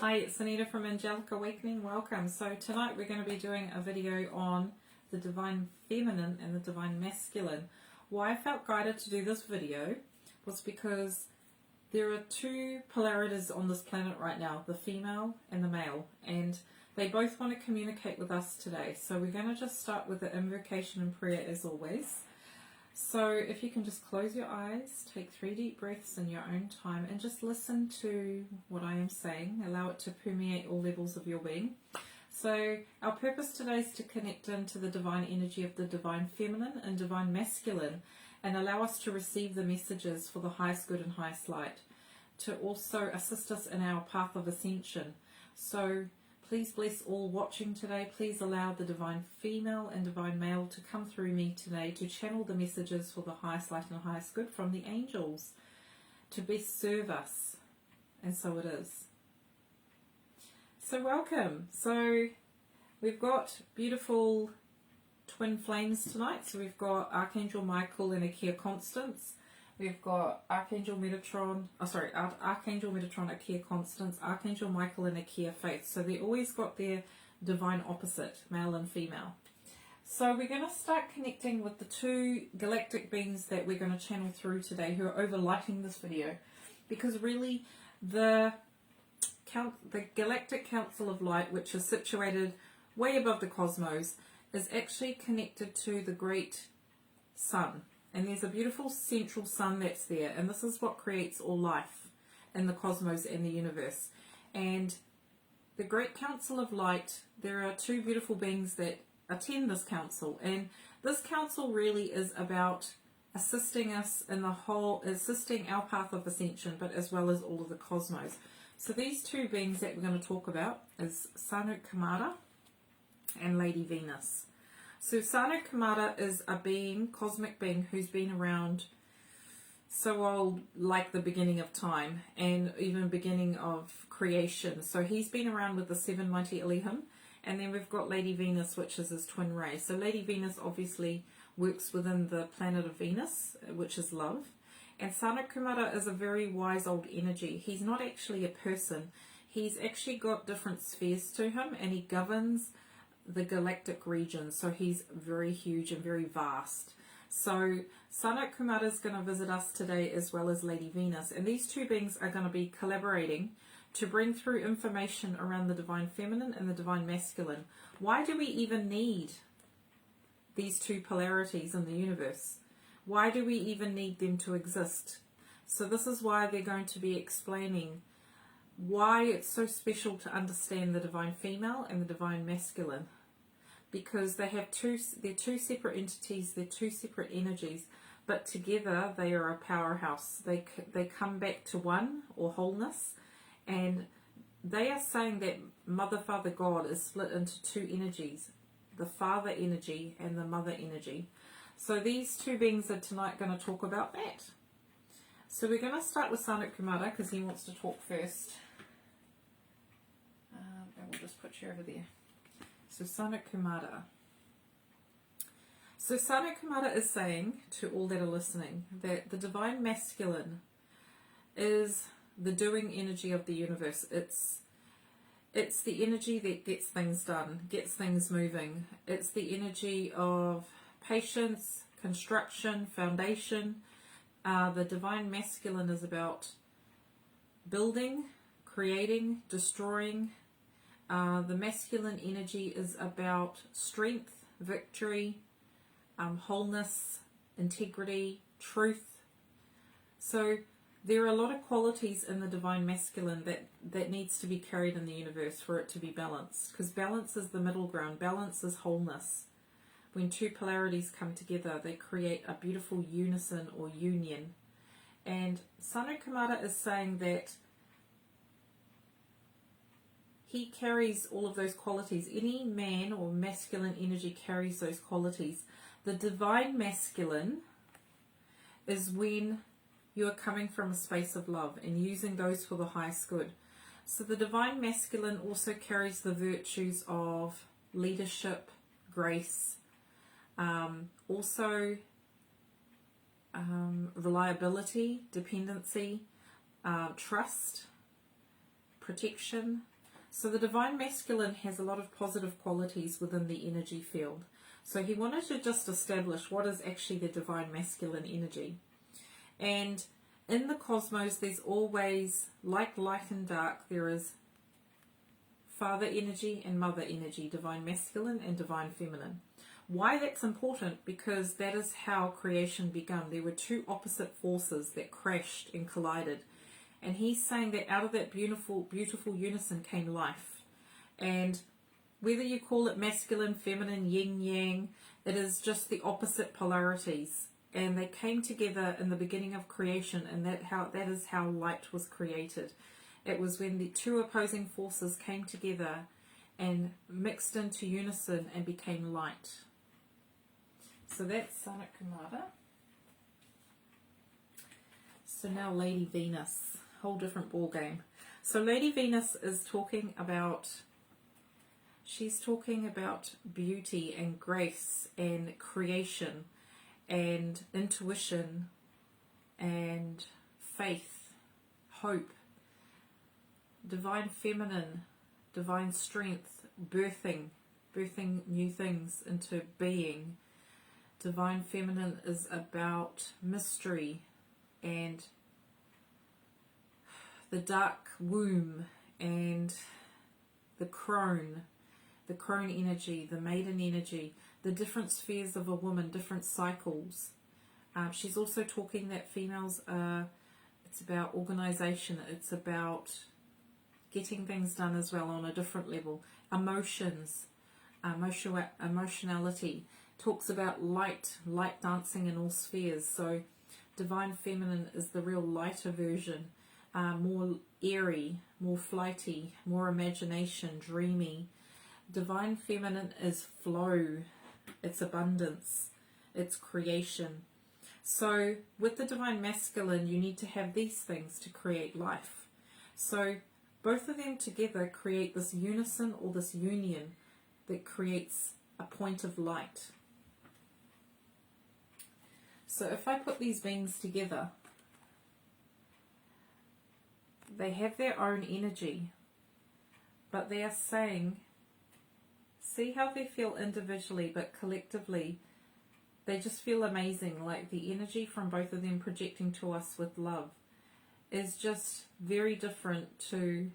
Hi, it's Anita from Angelic Awakening. Welcome. So tonight we're going to be doing a video on the Divine Feminine and the Divine Masculine. Why I felt guided to do this video was because there are two polarities on this planet right now, the female and the male, and they both want to communicate with us today. So we're going to just start with the invocation and prayer as always. So if you can just close your eyes, take 3 deep breaths in your own time and just listen to what I am saying. Allow it to permeate all levels of your being. So our purpose today is to connect into the divine energy of the Divine Feminine and Divine Masculine and allow us to receive the messages for the highest good and highest light, to also assist us in our path of ascension. So please bless all watching today. Please allow the Divine Female and Divine Male to come through me today to channel the messages for the highest light and highest good from the angels to best serve us. And so it is. So welcome. So we've got beautiful twin flames tonight. So we've got Archangel Michael and Akia Constance. We've got Archangel Metatron, Archangel Metatron, Akia Constance, Archangel Michael and Akia Faith. So they always got their divine opposite, male and female. So we're going to start connecting with the two galactic beings that we're going to channel through today who are overlighting this video. Because really the Galactic Council of Light, which is situated way above the cosmos, is actually connected to the great sun. And there's a beautiful central sun that's there, and this is what creates all life in the cosmos and the universe. And the Great Council of Light, there are two beautiful beings that attend this council, and this council really is about assisting us in the whole, assisting our path of ascension, but as well as all of the cosmos. So these two beings that we're going to talk about is Sanuk Kamara and Lady Venus. So Sanuk Kamara is a being, cosmic being, who's been around so old, like the beginning of time and even beginning of creation. So he's been around with the seven mighty Elohim. And then we've got Lady Venus, which is his twin ray. So Lady Venus obviously works within the planet of Venus, which is love. And Sanuk Kamara is a very wise old energy. He's not actually a person. He's actually got different spheres to him, and he governs the galactic region. So he's very huge and very vast. So Sanuk Kamara is going to visit us today, as well as Lady Venus. And these two beings are going to be collaborating to bring through information around the Divine Feminine and the Divine Masculine. Why do we even need these two polarities in the universe? Why do we even need them to exist? So this is why they're going to be explaining why it's so special to understand the Divine Female and the Divine Masculine. Because they're two separate entities, they're two separate energies, but together they are a powerhouse. They come back to one, or wholeness, and they are saying that Mother, Father, God is split into two energies, the Father energy and the Mother energy. So these two beings are tonight going to talk about that. So we're going to start with Sanuk Kamara because he wants to talk first. And we'll just put you over there. So Sanuk Kamara. So Sanuk Kamara is saying to all that are listening that the Divine Masculine is the doing energy of the universe. It's the energy that gets things done, gets things moving. It's the energy of patience, construction, foundation. The Divine Masculine is about building, creating, destroying. The masculine energy is about strength, victory, wholeness, integrity, truth. So there are a lot of qualities in the Divine Masculine that needs to be carried in the universe for it to be balanced. Because balance is the middle ground. Balance is wholeness. When two polarities come together, they create a beautiful unison or union. And Sanuk Kamara is saying that he carries all of those qualities. Any man or masculine energy carries those qualities. The Divine Masculine is when you are coming from a space of love and using those for the highest good. So the Divine Masculine also carries the virtues of leadership, grace, also reliability, dependency, trust, protection. So the divine masculine has a lot of positive qualities within the energy field. So he wanted to just establish what is actually the divine masculine energy. And in the cosmos, there's always, like light and dark, there is father energy and mother energy, divine masculine and divine feminine. Why that's important? Because that is how creation began. There were two opposite forces that crashed and collided. And he's saying that out of that beautiful, beautiful unison came life. And whether you call it masculine, feminine, yin, yang, it is just the opposite polarities. And they came together in the beginning of creation, and that is how light was created. It was when the two opposing forces came together and mixed into unison and became light. So that's Sonic Kumada. So now Lady Venus, whole different ball game. So Lady Venus is talking about, she's talking about beauty and grace and creation and intuition and faith, hope, divine feminine, divine strength, birthing new things into being. Divine feminine is about mystery and the dark womb and the crone energy, the maiden energy, the different spheres of a woman, different cycles. She's also talking that females are, it's about organization, it's about getting things done as well on a different level. Emotions, emotionality, talks about light dancing in all spheres. So divine feminine is the real lighter version, more airy, more flighty, more imagination, dreamy. Divine feminine is flow, it's abundance, it's creation. So with the divine masculine, you need to have these things to create life. So both of them together create this unison or this union that creates a point of light. So if I put these beings together, they have their own energy, but they are saying, see how they feel individually, but collectively they just feel amazing. Like the energy from both of them projecting to us with love is just very different to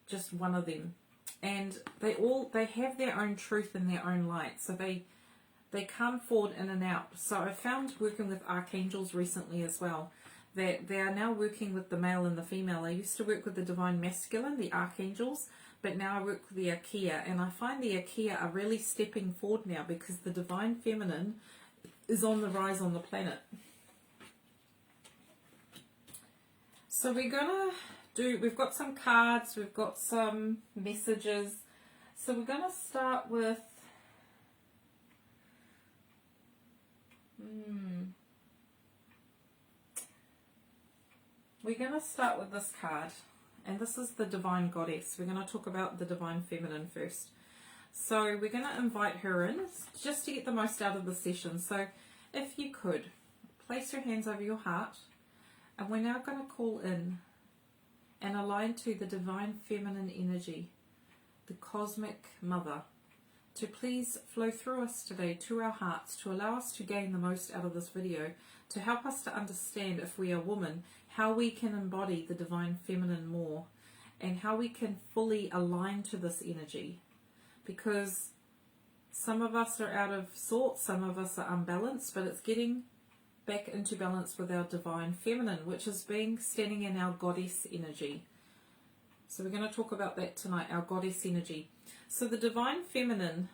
just one of them. And they have their own truth and their own light, so they come forward in and out. So I found working with archangels recently as well, that they are now working with the male and the female. I used to work with the divine masculine, the archangels, but now I work with the Akia, and I find the Akia are really stepping forward now because the divine feminine is on the rise on the planet. So we're gonna we've got some cards, we've got some messages. So we're gonna start with this card, and this is the Divine Goddess. We're going to talk about the Divine Feminine first. So we're going to invite her in just to get the most out of the session. So if you could, place your hands over your heart, and we're now going to call in and align to the Divine Feminine energy, the Cosmic Mother, to please flow through us today to our hearts, to allow us to gain the most out of this video, to help us to understand, if we are women, how we can embody the Divine Feminine more and how we can fully align to this energy. Because some of us are out of sorts, some of us are unbalanced, but it's getting back into balance with our Divine Feminine, which is standing in our Goddess energy. So we're going to talk about that tonight, our Goddess energy. So the Divine Feminine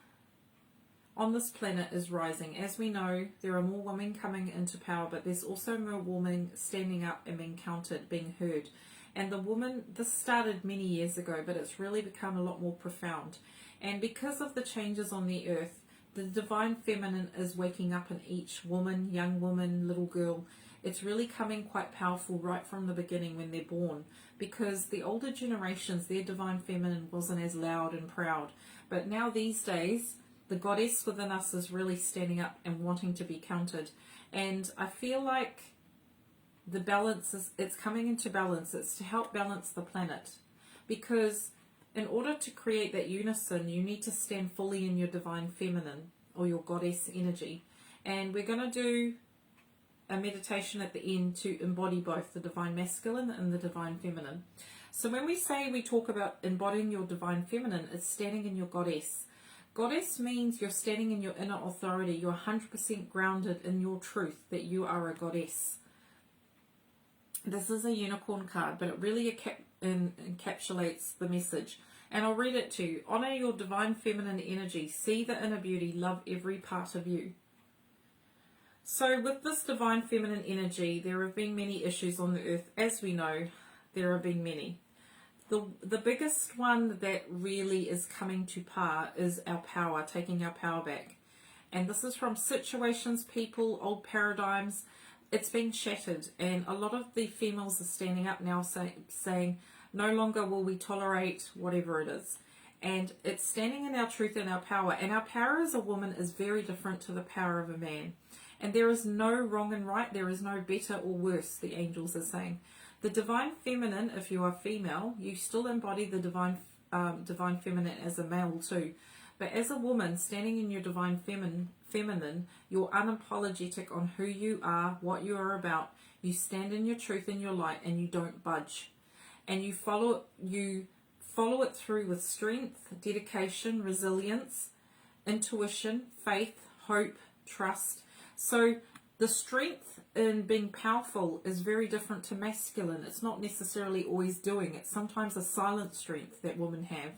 on this planet is rising. As we know, there are more women coming into power, but there's also more women standing up and being counted, being heard. And the woman, this started many years ago, but it's really become a lot more profound. And because of the changes on the earth, the Divine Feminine is waking up in each woman, young woman, little girl. It's really coming quite powerful right from the beginning when they're born, because the older generations, their Divine Feminine wasn't as loud and proud. But now these days, the goddess within us is really standing up and wanting to be counted. And I feel like the balance it's coming into balance. It's to help balance the planet. because in order to create that unison, you need to stand fully in your divine feminine or your goddess energy. And we're going to do a meditation at the end to embody both the divine masculine and the divine feminine. So when we say we talk about embodying your divine feminine, it's standing in your goddess. Goddess means you're standing in your inner authority. You're 100% grounded in your truth that you are a goddess. This is a unicorn card, but it really encapsulates the message. And I'll read it to you. Honor your divine feminine energy. See the inner beauty. Love every part of you. So with this divine feminine energy, there have been many issues on the earth. As we know, there have been many. The biggest one that really is coming to par is our power, taking our power back. And this is from situations, people, old paradigms. It's been shattered, and a lot of the females are standing up now saying, no longer will we tolerate whatever it is. And it's standing in our truth and our power. And our power as a woman is very different to the power of a man. And there is no wrong and right. There is no better or worse, the angels are saying. The divine feminine, if you are female, you still embody the divine feminine as a male too. But as a woman, standing in your divine feminine, you're unapologetic on who you are, what you are about. You stand in your truth and your light, and you don't budge. And you follow it through with strength, dedication, resilience, intuition, faith, hope, trust. So the strength in being powerful is very different to masculine. It's not necessarily always doing. It's sometimes a silent strength that women have.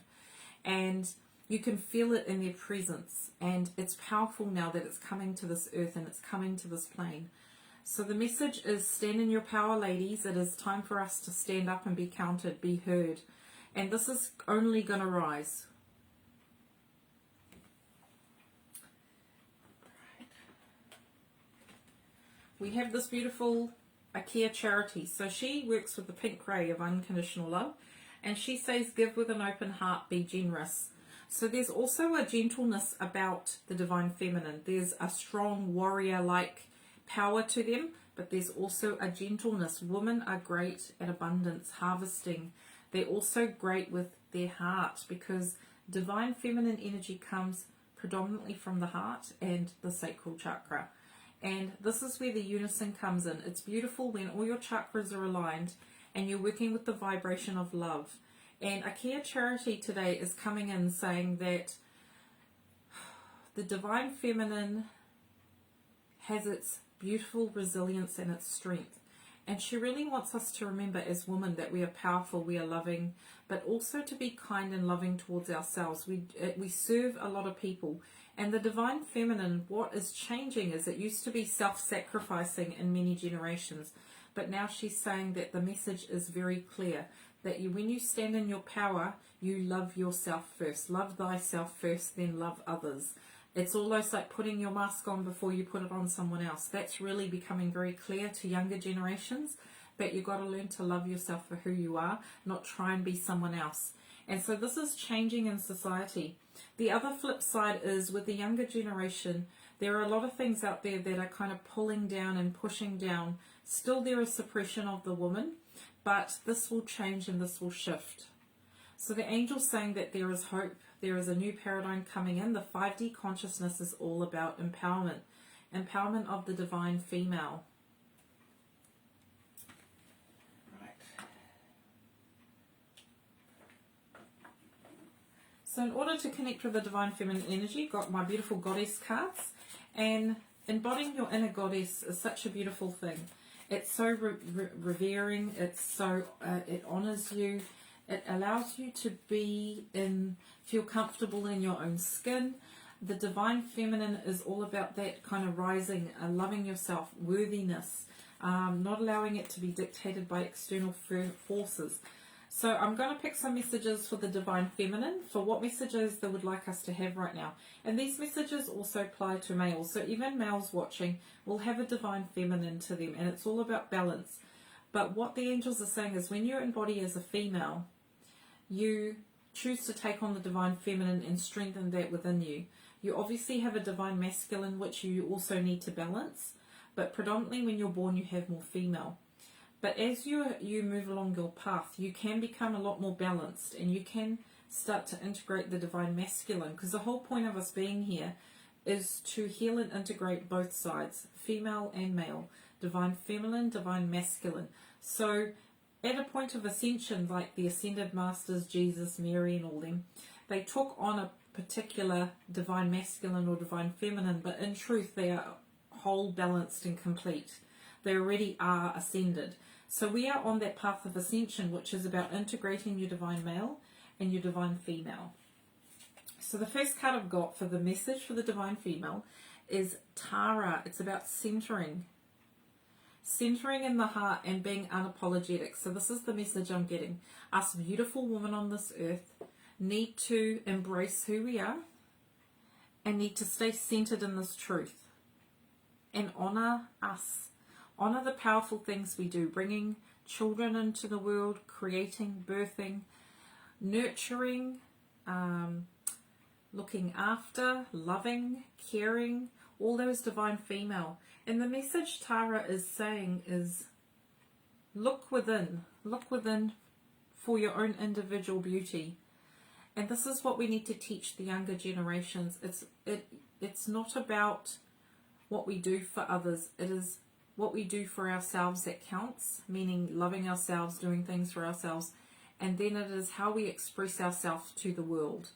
And you can feel it in their presence. And it's powerful now that it's coming to this earth and it's coming to this plane. So the message is, stand in your power, ladies. It is time for us to stand up and be counted, be heard. And this is only going to rise. We have this beautiful Ikea charity. So she works with the pink ray of unconditional love. And she says, give with an open heart, be generous. So there's also a gentleness about the divine feminine. There's a strong warrior-like power to them, but there's also a gentleness. Women are great at abundance, harvesting. They're also great with their heart, because divine feminine energy comes predominantly from the heart and the sacral chakra. And this is where the unison comes in. It's beautiful when all your chakras are aligned and you're working with the vibration of love. And Ikea Charity today is coming in saying that the divine feminine has its beautiful resilience and its strength. And she really wants us to remember as women that we are powerful, we are loving, but also to be kind and loving towards ourselves. We serve a lot of people. And the divine feminine, what is changing is it used to be self-sacrificing in many generations. But now she's saying that the message is very clear, that when you stand in your power, you love yourself first. Love thyself first, then love others. It's almost like putting your mask on before you put it on someone else. That's really becoming very clear to younger generations, but you've got to learn to love yourself for who you are, not try and be someone else. And so this is changing in society. The other flip side is with the younger generation, there are a lot of things out there that are kind of pulling down and pushing down. Still there is suppression of the woman, but this will change and this will shift. So the angel's saying that there is hope. There is a new paradigm coming in. The 5D consciousness is all about empowerment. Empowerment of the divine female. Right. So in order to connect with the divine feminine energy, got my beautiful goddess cards. And embodying your inner goddess is such a beautiful thing. It's so revering. It's so it honors you. It allows you to feel comfortable in your own skin. The divine feminine is all about that kind of rising, loving yourself, worthiness, not allowing it to be dictated by external forces. So I'm going to pick some messages for the divine feminine, for what messages they would like us to have right now. And these messages also apply to males. So even males watching will have a divine feminine to them, and it's all about balance. But what the angels are saying is when you embody as a female, you choose to take on the divine feminine and strengthen that within you. You obviously have a divine masculine which you also need to balance, but predominantly when you're born you have more female. But as you move along your path, you can become a lot more balanced, and you can start to integrate the divine masculine, because the whole point of us being here is to heal and integrate both sides, female and male, divine feminine, divine masculine. So at a point of ascension, like the ascended masters, Jesus, Mary and all them, they took on a particular divine masculine or divine feminine, but in truth they are whole, balanced and complete. They already are ascended. So we are on that path of ascension, which is about integrating your divine male and your divine female. So the first card I've got for the message for the divine female is Tara. It's about centering in the heart and being unapologetic. So this is the message I'm getting. Us beautiful women on this earth need to embrace who we are and need to stay centered in this truth and honor us. Honor the powerful things we do, bringing children into the world, creating, birthing, nurturing, looking after, loving, caring, all those divine female. And the message Tara is saying is, look within for your own individual beauty. And this is what we need to teach the younger generations. It's not about what we do for others. It is what we do for ourselves that counts, meaning loving ourselves, doing things for ourselves. And then it is how we express ourselves to the world.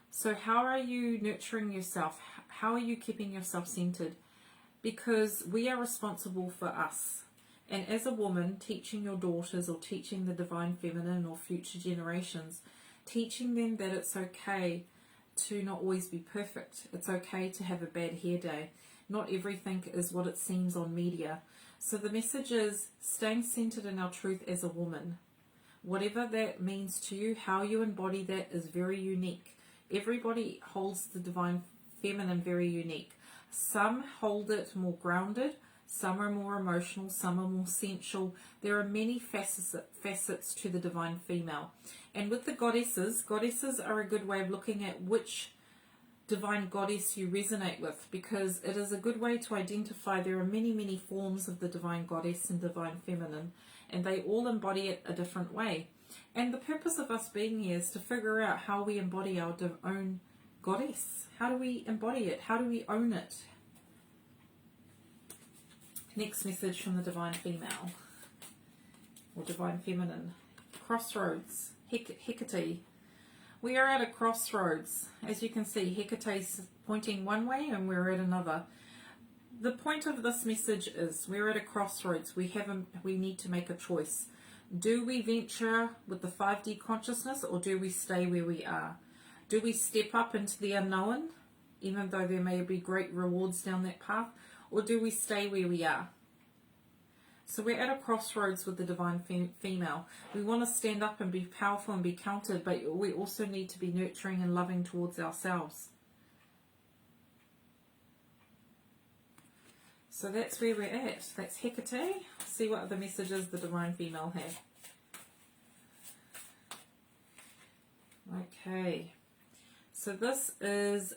So how are you nurturing yourself? How are you keeping yourself centered? Because we are responsible for us. And as a woman, teaching your daughters or teaching the divine feminine or future generations, teaching them that it's okay to not always be perfect. It's okay to have a bad hair day. Not everything is what it seems on media. So the message is staying centered in our truth as a woman. Whatever that means to you, how you embody that is very unique. Everybody holds the divine feminine very unique. Some hold it more grounded, some are more emotional, some are more sensual. There are many facets to the divine female. And with the goddesses are a good way of looking at which divine goddess you resonate with, because it is a good way to identify there are many forms of the divine goddess and divine feminine, and they all embody it a different way. And the purpose of us being here is to figure out how we embody our own goddess. How do we embody it? How do we own it? Next message from the divine female or divine feminine. Crossroads. Hecate. We are at a crossroads. As you can see, Hecate's pointing one way and we're at another. The point of this message is we're at a crossroads. We need to make a choice. Do we venture with the 5D consciousness, or do we stay where we are? Do we step up into the unknown, even though there may be great rewards down that path, or do we stay where we are? So we're at a crossroads with the divine female. We want to stand up and be powerful and be counted, but we also need to be nurturing and loving towards ourselves. So that's where we're at. That's Hecate. See what other messages the divine female have. Okay. So this is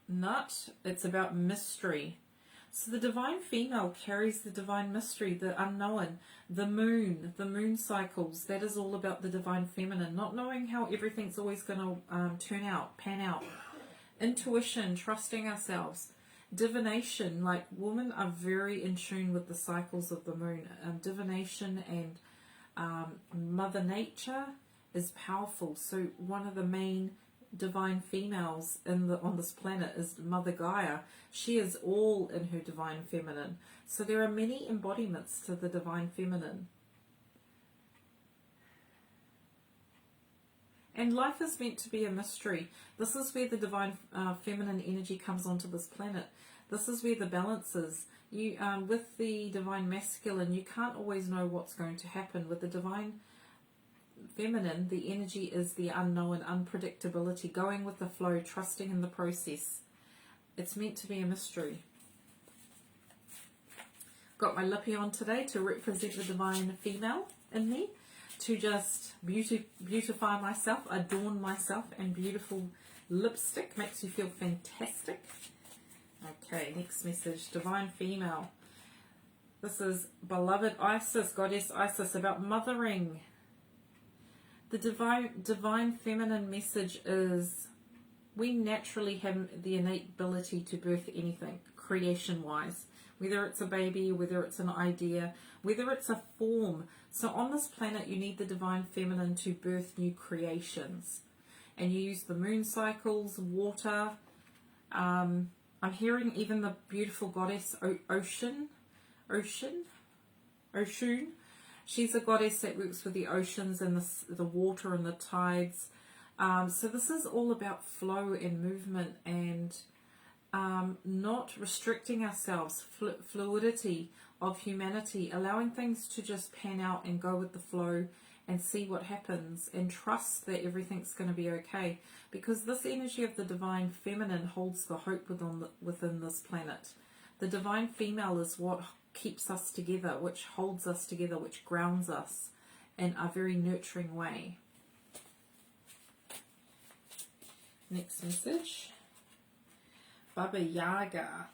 Nut. It's about mystery. So the divine female carries the divine mystery, the unknown, the moon cycles. That is all about the divine feminine, not knowing how everything's always going to pan out. Intuition, trusting ourselves. Divination, like women are very in tune with the cycles of the moon. Divination and Mother Nature is powerful. So one of the main divine females on this planet is Mother Gaia. She is all in her divine feminine. So there are many embodiments to the divine feminine. And life is meant to be a mystery. This is where the divine feminine energy comes onto this planet. This is where the balance is. You, with the divine masculine, you can't always know what's going to happen. With the divine feminine, the energy is the unknown, unpredictability, going with the flow, trusting in the process. It's meant to be a mystery. Got my lippy on today to represent the divine female in me, to just beautify myself, adorn myself, and beautiful lipstick makes you feel fantastic. Okay, next message, divine female. This is beloved Isis, goddess Isis, about mothering. The divine feminine message is we naturally have the innate ability to birth anything, creation-wise. Whether it's a baby, whether it's an idea, whether it's a form. So on this planet, you need the divine feminine to birth new creations. And you use the moon cycles, water. I'm hearing even the beautiful goddess Oshun. She's a goddess that works with the oceans and the water and the tides. So this is all about flow and movement and not restricting ourselves, fluidity of humanity, allowing things to just pan out and go with the flow and see what happens and trust that everything's going to be okay, because this energy of the divine feminine holds the hope within this planet. The divine female is what keeps us together, which holds us together, which grounds us in a very nurturing way. Next message. Baba Yaga.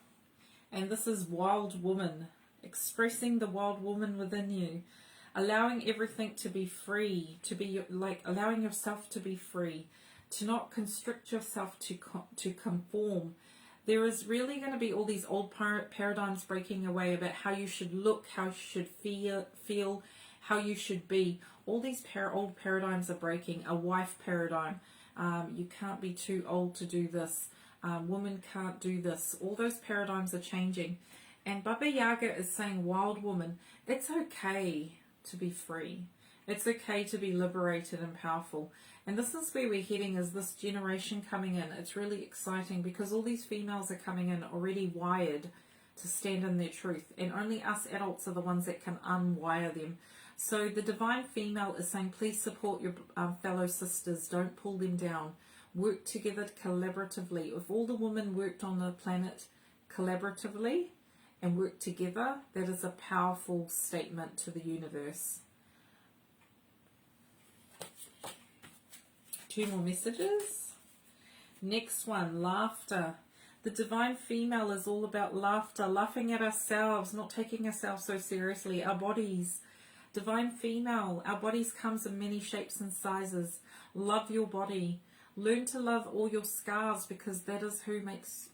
And this is wild woman, expressing the wild woman within you, allowing everything to be free, to be like allowing yourself to be free, to not constrict yourself to conform. There is really going to be all these old paradigms breaking away about how you should look, how you should feel, how you should be. All these old paradigms are breaking. A wife paradigm. You can't be too old to do this. Women can't do this. All those paradigms are changing. And Baba Yaga is saying, wild woman, it's okay to be free. It's okay to be liberated and powerful. And this is where we're heading, is this generation coming in. It's really exciting because all these females are coming in already wired to stand in their truth. And only us adults are the ones that can unwire them. So the divine female is saying, please support your fellow sisters. Don't pull them down. Work together collaboratively. If all the women worked on the planet collaboratively and worked together, that is a powerful statement to the universe. 2 more messages. Next one, laughter. The divine female is all about laughter, laughing at ourselves, not taking ourselves so seriously. Our bodies. Divine female, our bodies comes in many shapes and sizes. Love your body. Learn to love all your scars, because that is who makes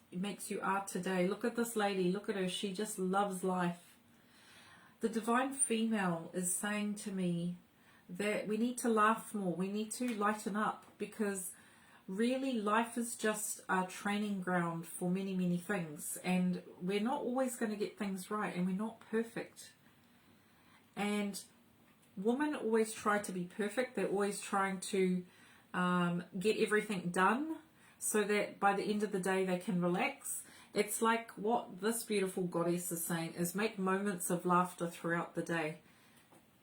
you are today. Look at this lady. Look at her. She just loves life. The divine female is saying to me that we need to laugh more. We need to lighten up, because really life is just a training ground for many, many things. And we're not always going to get things right, and we're not perfect. And women always try to be perfect. They're always trying to get everything done so that by the end of the day they can relax. It's like what this beautiful goddess is saying is make moments of laughter throughout the day.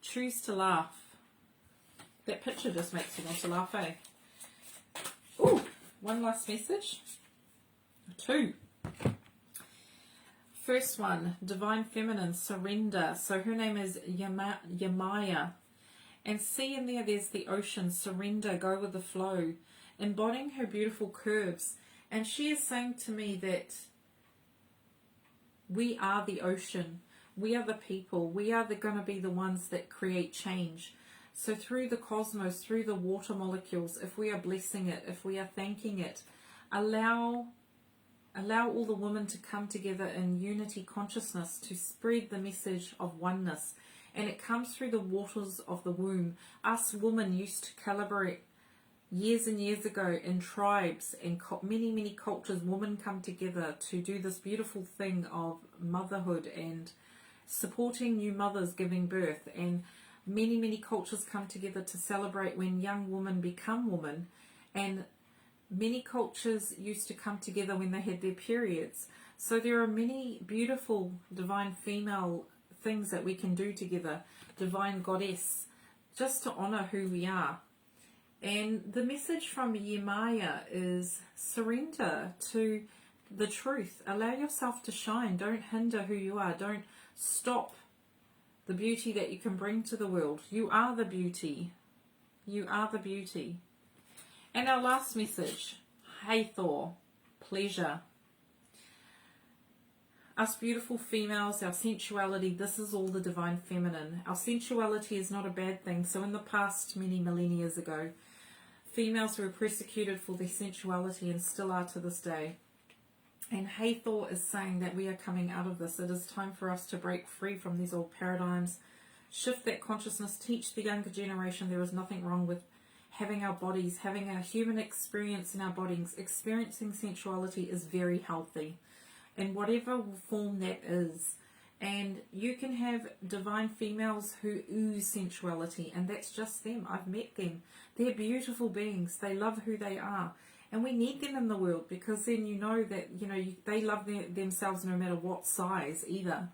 Choose to laugh. That picture just makes you want to laugh, eh? Ooh, one last message. 2. First one, divine feminine, surrender. So her name is Yemaya. And see in there's the ocean, surrender, go with the flow, embodying her beautiful curves. And she is saying to me that we are the ocean. We are the people. We are going to be the ones that create change. So through the cosmos, through the water molecules, if we are blessing it, if we are thanking it, allow all the women to come together in unity consciousness to spread the message of oneness. And it comes through the waters of the womb. Us women used to collaborate years and years ago in tribes, and many, many cultures. Women come together to do this beautiful thing of motherhood and supporting new mothers giving birth. And many, many cultures come together to celebrate when young women become women. And many cultures used to come together when they had their periods. So there are many beautiful divine female things that we can do together, divine goddess, just to honor who we are. And the message from Yemaya is surrender to the truth. Allow yourself to shine. Don't hinder who you are. Don't stop the beauty that you can bring to the world. You are the beauty. You are the beauty. And our last message, Hathor, pleasure. Us beautiful females, our sensuality, this is all the divine feminine. Our sensuality is not a bad thing. So in the past, many millennia ago, females were persecuted for their sensuality and still are to this day. And Hathor is saying that we are coming out of this. It is time for us to break free from these old paradigms, shift that consciousness, teach the younger generation there is nothing wrong with having our bodies, having a human experience in our bodies. Experiencing sensuality is very healthy, in whatever form that is. And you can have divine females who ooze sensuality, and that's just them. I've met them. They're beautiful beings. They love who they are. And we need them in the world, because then you know that, they love themselves no matter what size either.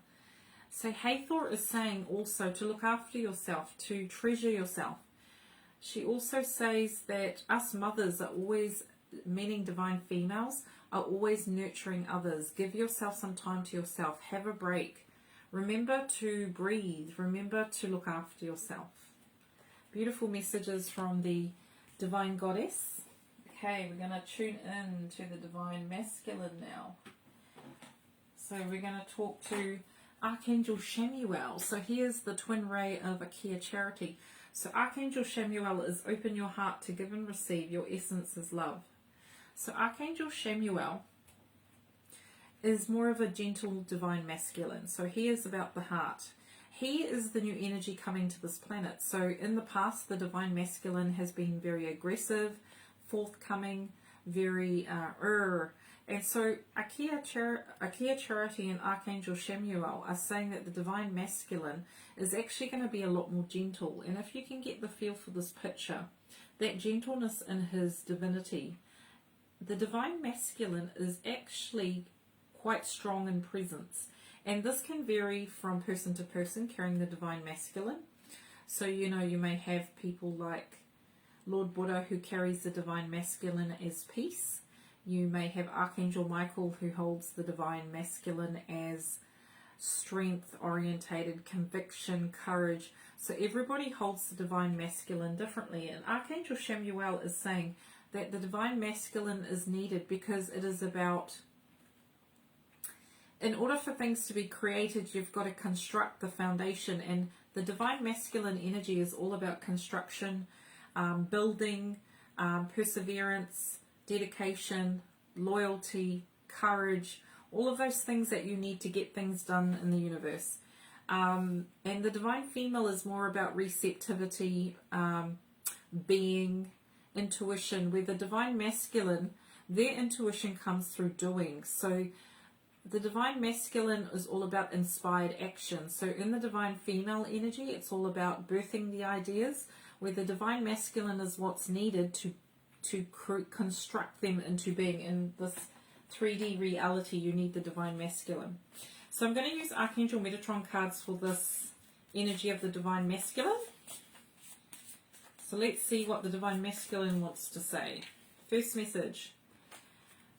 So Hathor is saying also to look after yourself, to treasure yourself. She also says that us mothers are always, meaning divine females, are always nurturing others. Give yourself some time to yourself. Have a break. Remember to breathe. Remember to look after yourself. Beautiful messages from the Divine Goddess. Okay, we're going to tune in to the Divine Masculine now. So we're going to talk to Archangel Chamuel. So here's the twin ray of Akea Charity. So Archangel Chamuel is open your heart to give and receive. Your essence is love. So Archangel Chamuel is more of a gentle divine masculine. So he is about the heart. He is the new energy coming to this planet. So in the past, the divine masculine has been very aggressive, forthcoming, very and so Akea Charity and Archangel Chamuel are saying that the divine masculine is actually going to be a lot more gentle. And if you can get the feel for this picture, that gentleness in his divinity, the divine masculine is actually quite strong in presence. And this can vary from person to person carrying the divine masculine. So, you may have people like Lord Buddha who carries the divine masculine as peace. You may have Archangel Michael who holds the divine masculine as strength, orientated, conviction, courage. So everybody holds the divine masculine differently. And Archangel Chamuel is saying that the divine masculine is needed because it is about, in order for things to be created, you've got to construct the foundation. And the divine masculine energy is all about construction, building, perseverance, dedication, loyalty, courage, all of those things that you need to get things done in the universe. And the divine female is more about receptivity, being, intuition, where the divine masculine, their intuition comes through doing. So the divine masculine is all about inspired action. So in the divine female energy, it's all about birthing the ideas, where the divine masculine is what's needed to construct them into being. In this 3D reality, you need the divine masculine. So I'm going to use Archangel Metatron cards for this energy of the divine masculine. So let's see what the divine masculine wants to say. First message.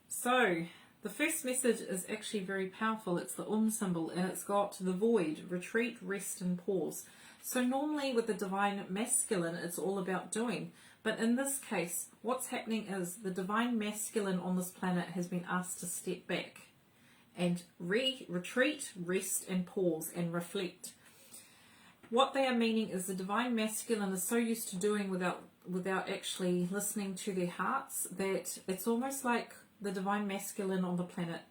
So the first message is actually very powerful. It's the symbol, and it's got the void, retreat, rest and pause. So normally with the divine masculine, it's all about doing. But in this case, what's happening is the divine masculine on this planet has been asked to step back and retreat, rest and pause and reflect. What they are meaning is the divine masculine is so used to doing without actually listening to their hearts that it's almost like the divine masculine on the planet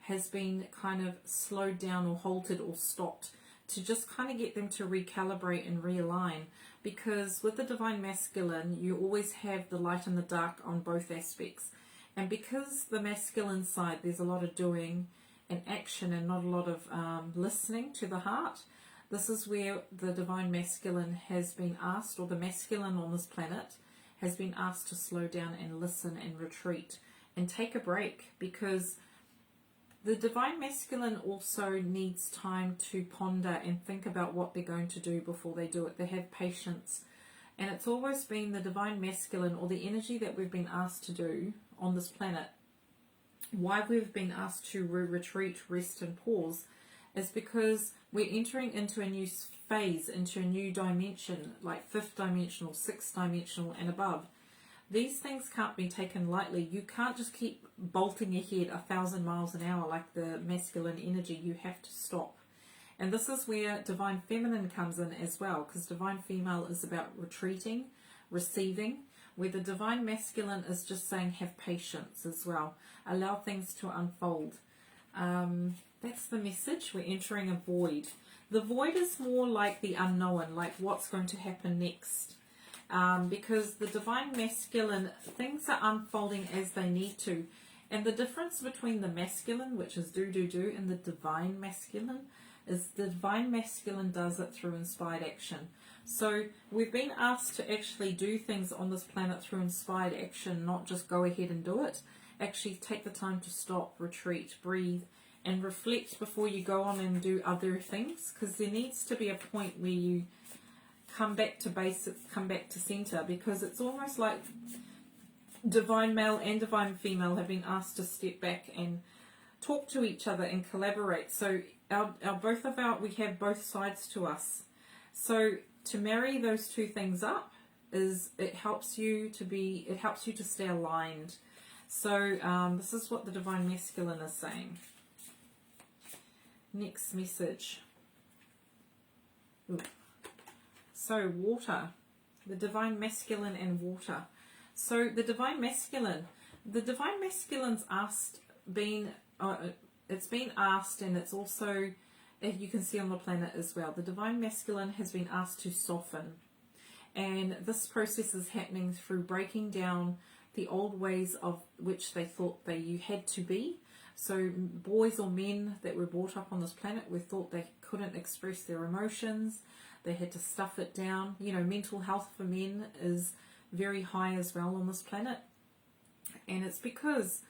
has been kind of slowed down or halted or stopped to just kind of get them to recalibrate and realign. Because with the divine masculine, you always have the light and the dark on both aspects. And because the masculine side, there's a lot of doing and action and not a lot of listening to the heart, this is where the divine masculine has been asked, or the masculine on this planet has been asked to slow down and listen and retreat and take a break. Because the divine masculine also needs time to ponder and think about what they're going to do before they do it. They have patience. And it's always been the divine masculine, or the energy that we've been asked to do on this planet. Why we've been asked to retreat, rest and pause is because we're entering into a new phase, into a new dimension, like 5th dimensional, 6th dimensional and above. these things can't be taken lightly. You can't just keep bolting ahead 1,000 miles an hour like the masculine energy. You have to stop. And this is where divine feminine comes in as well, because divine female is about retreating, receiving, where the divine masculine is just saying have patience as well. Allow things to unfold. That's the message. We're entering a void. The void is more like the unknown, like what's going to happen next. Because the divine masculine, things are unfolding as they need to. And the difference between the masculine, which is do, and the divine masculine is the divine masculine does it through inspired action. So we've been asked to actually do things on this planet through inspired action, not just go ahead and do it. Actually take the time to stop, retreat, breathe, and reflect before you go on and do other things, because there needs to be a point where you come back to basics, come back to center, because it's almost like divine male and divine female have been asked to step back and talk to each other and collaborate. So we have both sides to us. So to marry those two things up it helps you to stay aligned. So this is what the divine masculine is saying. Next message. Ooh. So water, the divine masculine and water. So the divine masculine's it's been asked, and it's also, if you can see on the planet as well, the divine masculine has been asked to soften. And this process is happening through breaking down the old ways of which they thought you had to be. So boys or men that were brought up on this planet were thought they couldn't express their emotions. They had to stuff it down. You know, mental health for men is very high as well on this planet. And it's because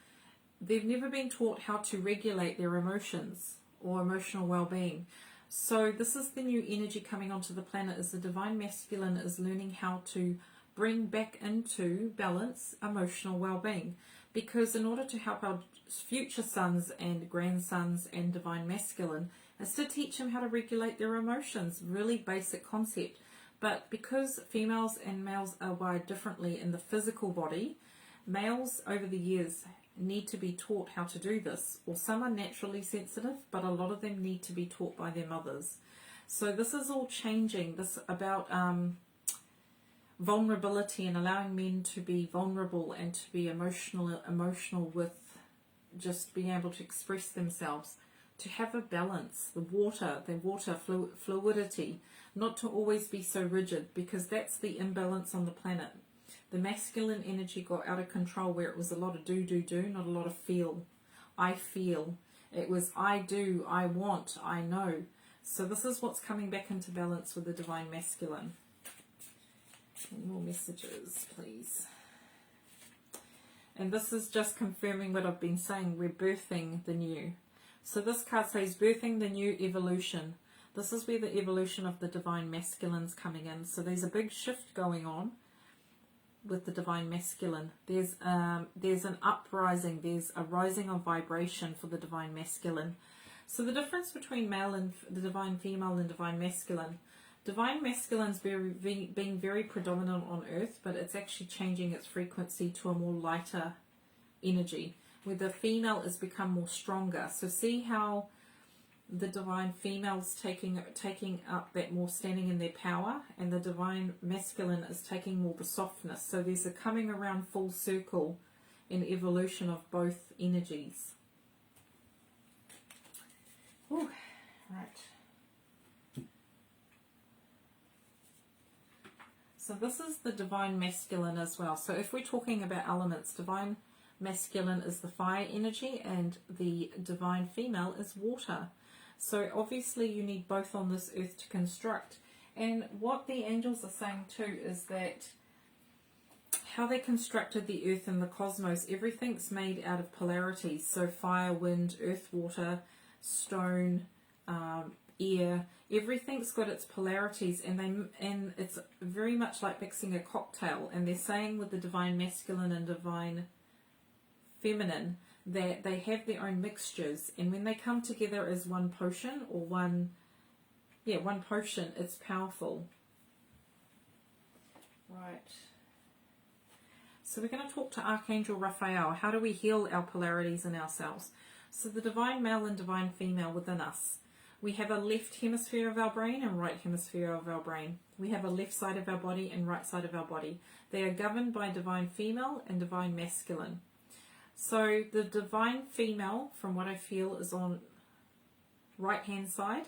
they've never been taught how to regulate their emotions or emotional well-being. So this is the new energy coming onto the planet, is the divine masculine is learning how to bring back into balance emotional well-being. Because in order to help our future sons and grandsons and divine masculine is to teach them how to regulate their emotions. Really basic concept. But because females and males are wired differently in the physical body, males over the years need to be taught how to do this. Or some are naturally sensitive, but a lot of them need to be taught by their mothers. So this is all changing. This about vulnerability and allowing men to be vulnerable and to be emotional with just being able to express themselves, to have a balance, the water fluidity, not to always be so rigid, because that's the imbalance on the planet. The masculine energy got out of control, where it was a lot of do, not a lot of feel. I feel. It was I do, I want, I know. So this is what's coming back into balance with the divine masculine. More messages, please. And this is just confirming what I've been saying. We're birthing the new. So this card says birthing the new evolution. This is where the evolution of the divine masculine's coming in. So there's a big shift going on with the divine masculine. There's an uprising. There's a rising of vibration for the divine masculine. So the difference between male and the divine female and divine masculine. Divine masculine's being very predominant on earth, but it's actually changing its frequency to a more lighter energy, where the female has become more stronger. So see how the divine female's taking up that more standing in their power, and the divine masculine is taking more the softness. So there's a coming around full circle in evolution of both energies. Ooh, right. So this is the divine masculine as well. So if we're talking about elements, divine masculine is the fire energy and the divine female is water. So obviously you need both on this earth to construct. And what the angels are saying too is that how they constructed the earth and the cosmos, everything's made out of polarities. So fire, wind, earth, water, stone, air, everything's got its polarities, and it's very much like mixing a cocktail. And they're saying with the divine masculine and divine feminine that they have their own mixtures, and when they come together as one potion, or one potion, it's powerful. Right. So we're going to talk to Archangel Raphael. How do we heal our polarities in ourselves? So the divine male and divine female within us. We have a left hemisphere of our brain and right hemisphere of our brain. We have a left side of our body and right side of our body. They are governed by divine female and divine masculine. So the divine female, from what I feel, is on right hand side,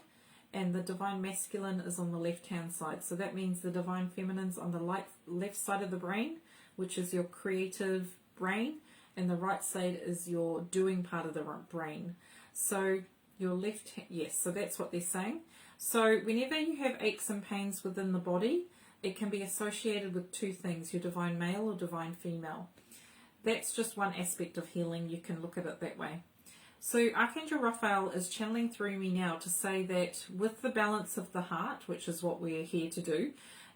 and the divine masculine is on the left hand side. So that means the divine feminine's on the left side of the brain, which is your creative brain, and the right side is your doing part of the brain. So your left, yes, so that's what they're saying. So whenever you have aches and pains within the body, it can be associated with two things, your divine male or divine female. That's just one aspect of healing. You can look at it that way. So Archangel Raphael is channeling through me now to say that with the balance of the heart, which is what we're here to do,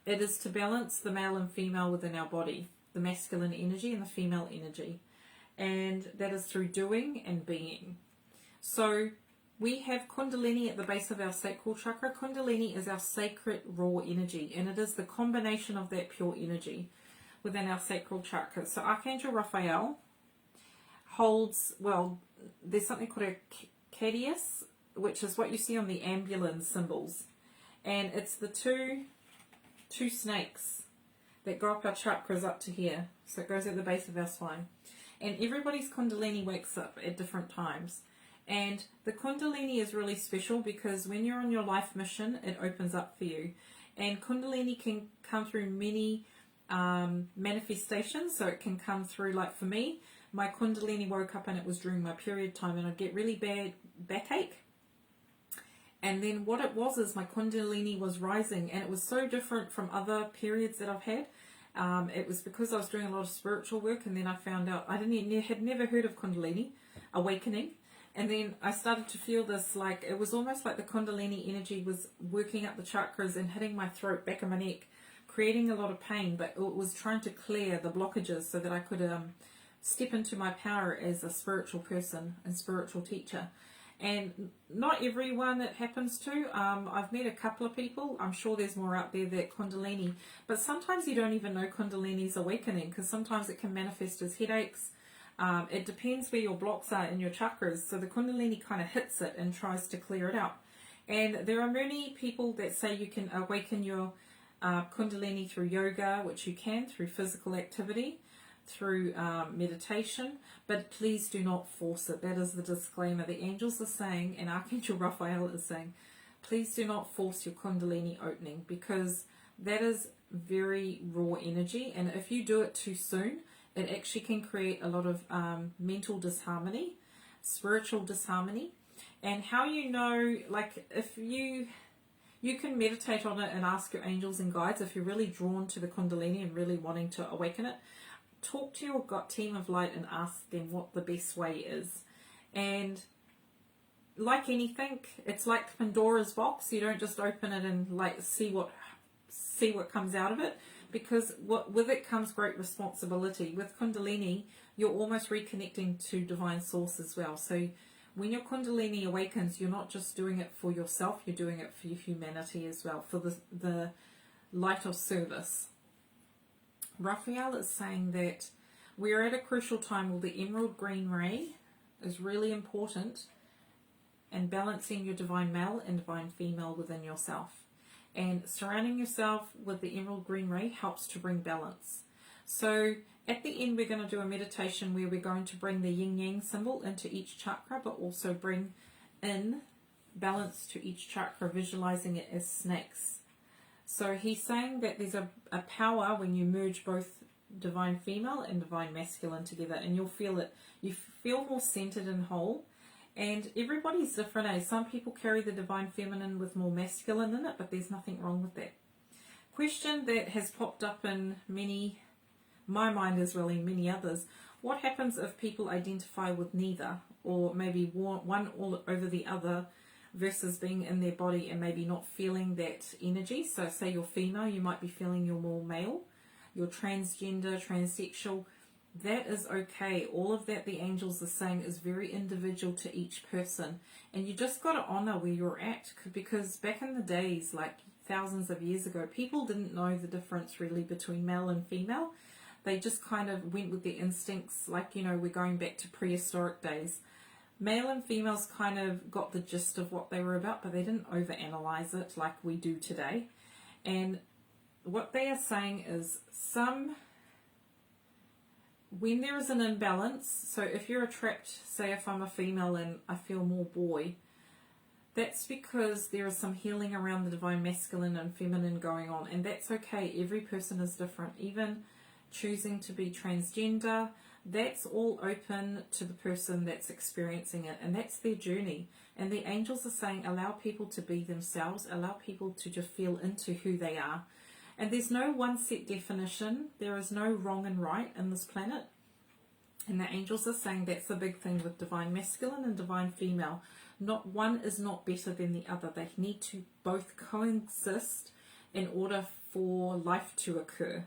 it is to balance the male and female within our body, the masculine energy and the female energy. And that is through doing and being. So we have Kundalini at the base of our sacral chakra. Kundalini is our sacred raw energy, and it is the combination of that pure energy within our sacral chakra. So Archangel Raphael holds, well, there's something called a caduceus, which is what you see on the ambulance symbols. And it's the two snakes that go up our chakras up to here. So it goes at the base of our spine. And everybody's Kundalini wakes up at different times. And the Kundalini is really special because when you're on your life mission, it opens up for you. And Kundalini can come through many manifestations. So it can come through, like for me, my Kundalini woke up and it was during my period time, and I'd get really bad backache. And then what it was is my Kundalini was rising, and it was so different from other periods that I've had. It was because I was doing a lot of spiritual work, and then I found out I had never heard of Kundalini awakening. And then I started to feel this, like, it was almost like the Kundalini energy was working up the chakras and hitting my throat, back of my neck, creating a lot of pain, but it was trying to clear the blockages so that I could step into my power as a spiritual person and spiritual teacher. And not everyone it happens to. I've met a couple of people. I'm sure there's more out there that Kundalini, but sometimes you don't even know Kundalini's awakening, because sometimes it can manifest as headaches. It depends where your blocks are in your chakras. So the Kundalini kind of hits it and tries to clear it out. And there are many people that say you can awaken your Kundalini through yoga, which you can, through physical activity, through meditation, but please do not force it. That is the disclaimer. The angels are saying, and Archangel Raphael is saying, please do not force your Kundalini opening, because that is very raw energy, and if you do it too soon, it actually can create a lot of mental disharmony, spiritual disharmony. And how you know, like, if you can meditate on it and ask your angels and guides if you're really drawn to the Kundalini and really wanting to awaken it. Talk to your team of light and ask them what the best way is. And like anything, it's like Pandora's box. You don't just open it and like see what comes out of it, because with it comes great responsibility. With Kundalini, you're almost reconnecting to divine source as well. So when your Kundalini awakens, you're not just doing it for yourself, you're doing it for your humanity as well, for the light of service. Raphael is saying that we're at a crucial time where the emerald green ray is really important, and balancing your divine male and divine female within yourself. And surrounding yourself with the emerald green ray helps to bring balance. So at the end, we're going to do a meditation where we're going to bring the yin yang symbol into each chakra, but also bring in balance to each chakra, visualizing it as snakes. So he's saying that there's a power when you merge both divine female and divine masculine together, and you'll feel it. You feel more centered and whole. And everybody's different, eh? Some people carry the divine feminine with more masculine in it, but there's nothing wrong with that. Question that has popped up in my mind as well, and many others. What happens if people identify with neither, or maybe one all over the other, versus being in their body and maybe not feeling that energy? So say you're female, you might be feeling you're more male. You're transgender, transsexual. That is okay. All of that, the angels are saying, is very individual to each person. And you just got to honor where you're at, because back in the days, like thousands of years ago, people didn't know the difference really between male and female. They just kind of went with their instincts, like, you know, we're going back to prehistoric days. Male and females kind of got the gist of what they were about, but they didn't overanalyze it like we do today. And what they are saying is when there is an imbalance, so if you're attracted, say if I'm a female and I feel more boy, that's because there is some healing around the divine masculine and feminine going on, and that's okay. Every person is different. Even choosing to be transgender, that's all open to the person that's experiencing it, and that's their journey. And the angels are saying, allow people to be themselves, allow people to just feel into who they are. And there's no one set definition. There is no wrong and right in this planet. And the angels are saying that's the big thing with divine masculine and divine female. Not one is not better than the other. They need to both coexist in order for life to occur.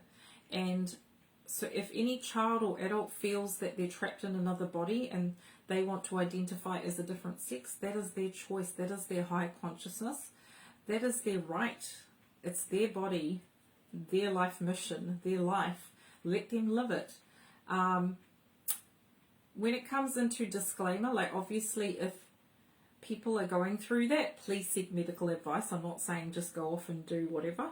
And so if any child or adult feels that they're trapped in another body and they want to identify as a different sex, that is their choice. That is their higher consciousness. That is their right. It's their body, their life mission, their life. Let them live it. When it comes into disclaimer, like obviously if people are going through that, please seek medical advice. I'm not saying just go off and do whatever,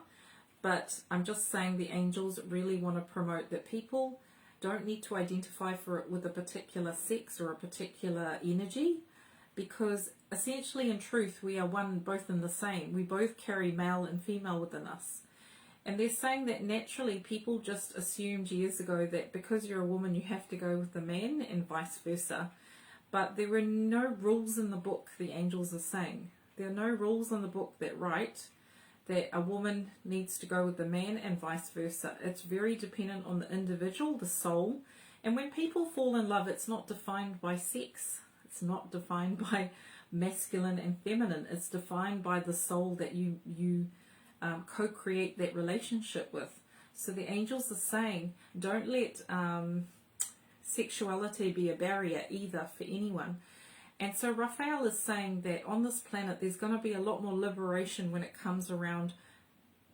but I'm just saying the angels really want to promote that people don't need to identify for it with a particular sex or a particular energy, because essentially in truth we are one, both in the same. We both carry male and female within us. And they're saying that naturally people just assumed years ago that because you're a woman you have to go with the man and vice versa. But there were no rules in the book, the angels are saying. There are no rules in the book that write that a woman needs to go with the man and vice versa. It's very dependent on the individual, the soul. And when people fall in love, it's not defined by sex. It's not defined by masculine and feminine. It's defined by the soul that you co-create that relationship with. So the angels are saying, don't let sexuality be a barrier either for anyone. And so Raphael is saying that on this planet there's going to be a lot more liberation when it comes around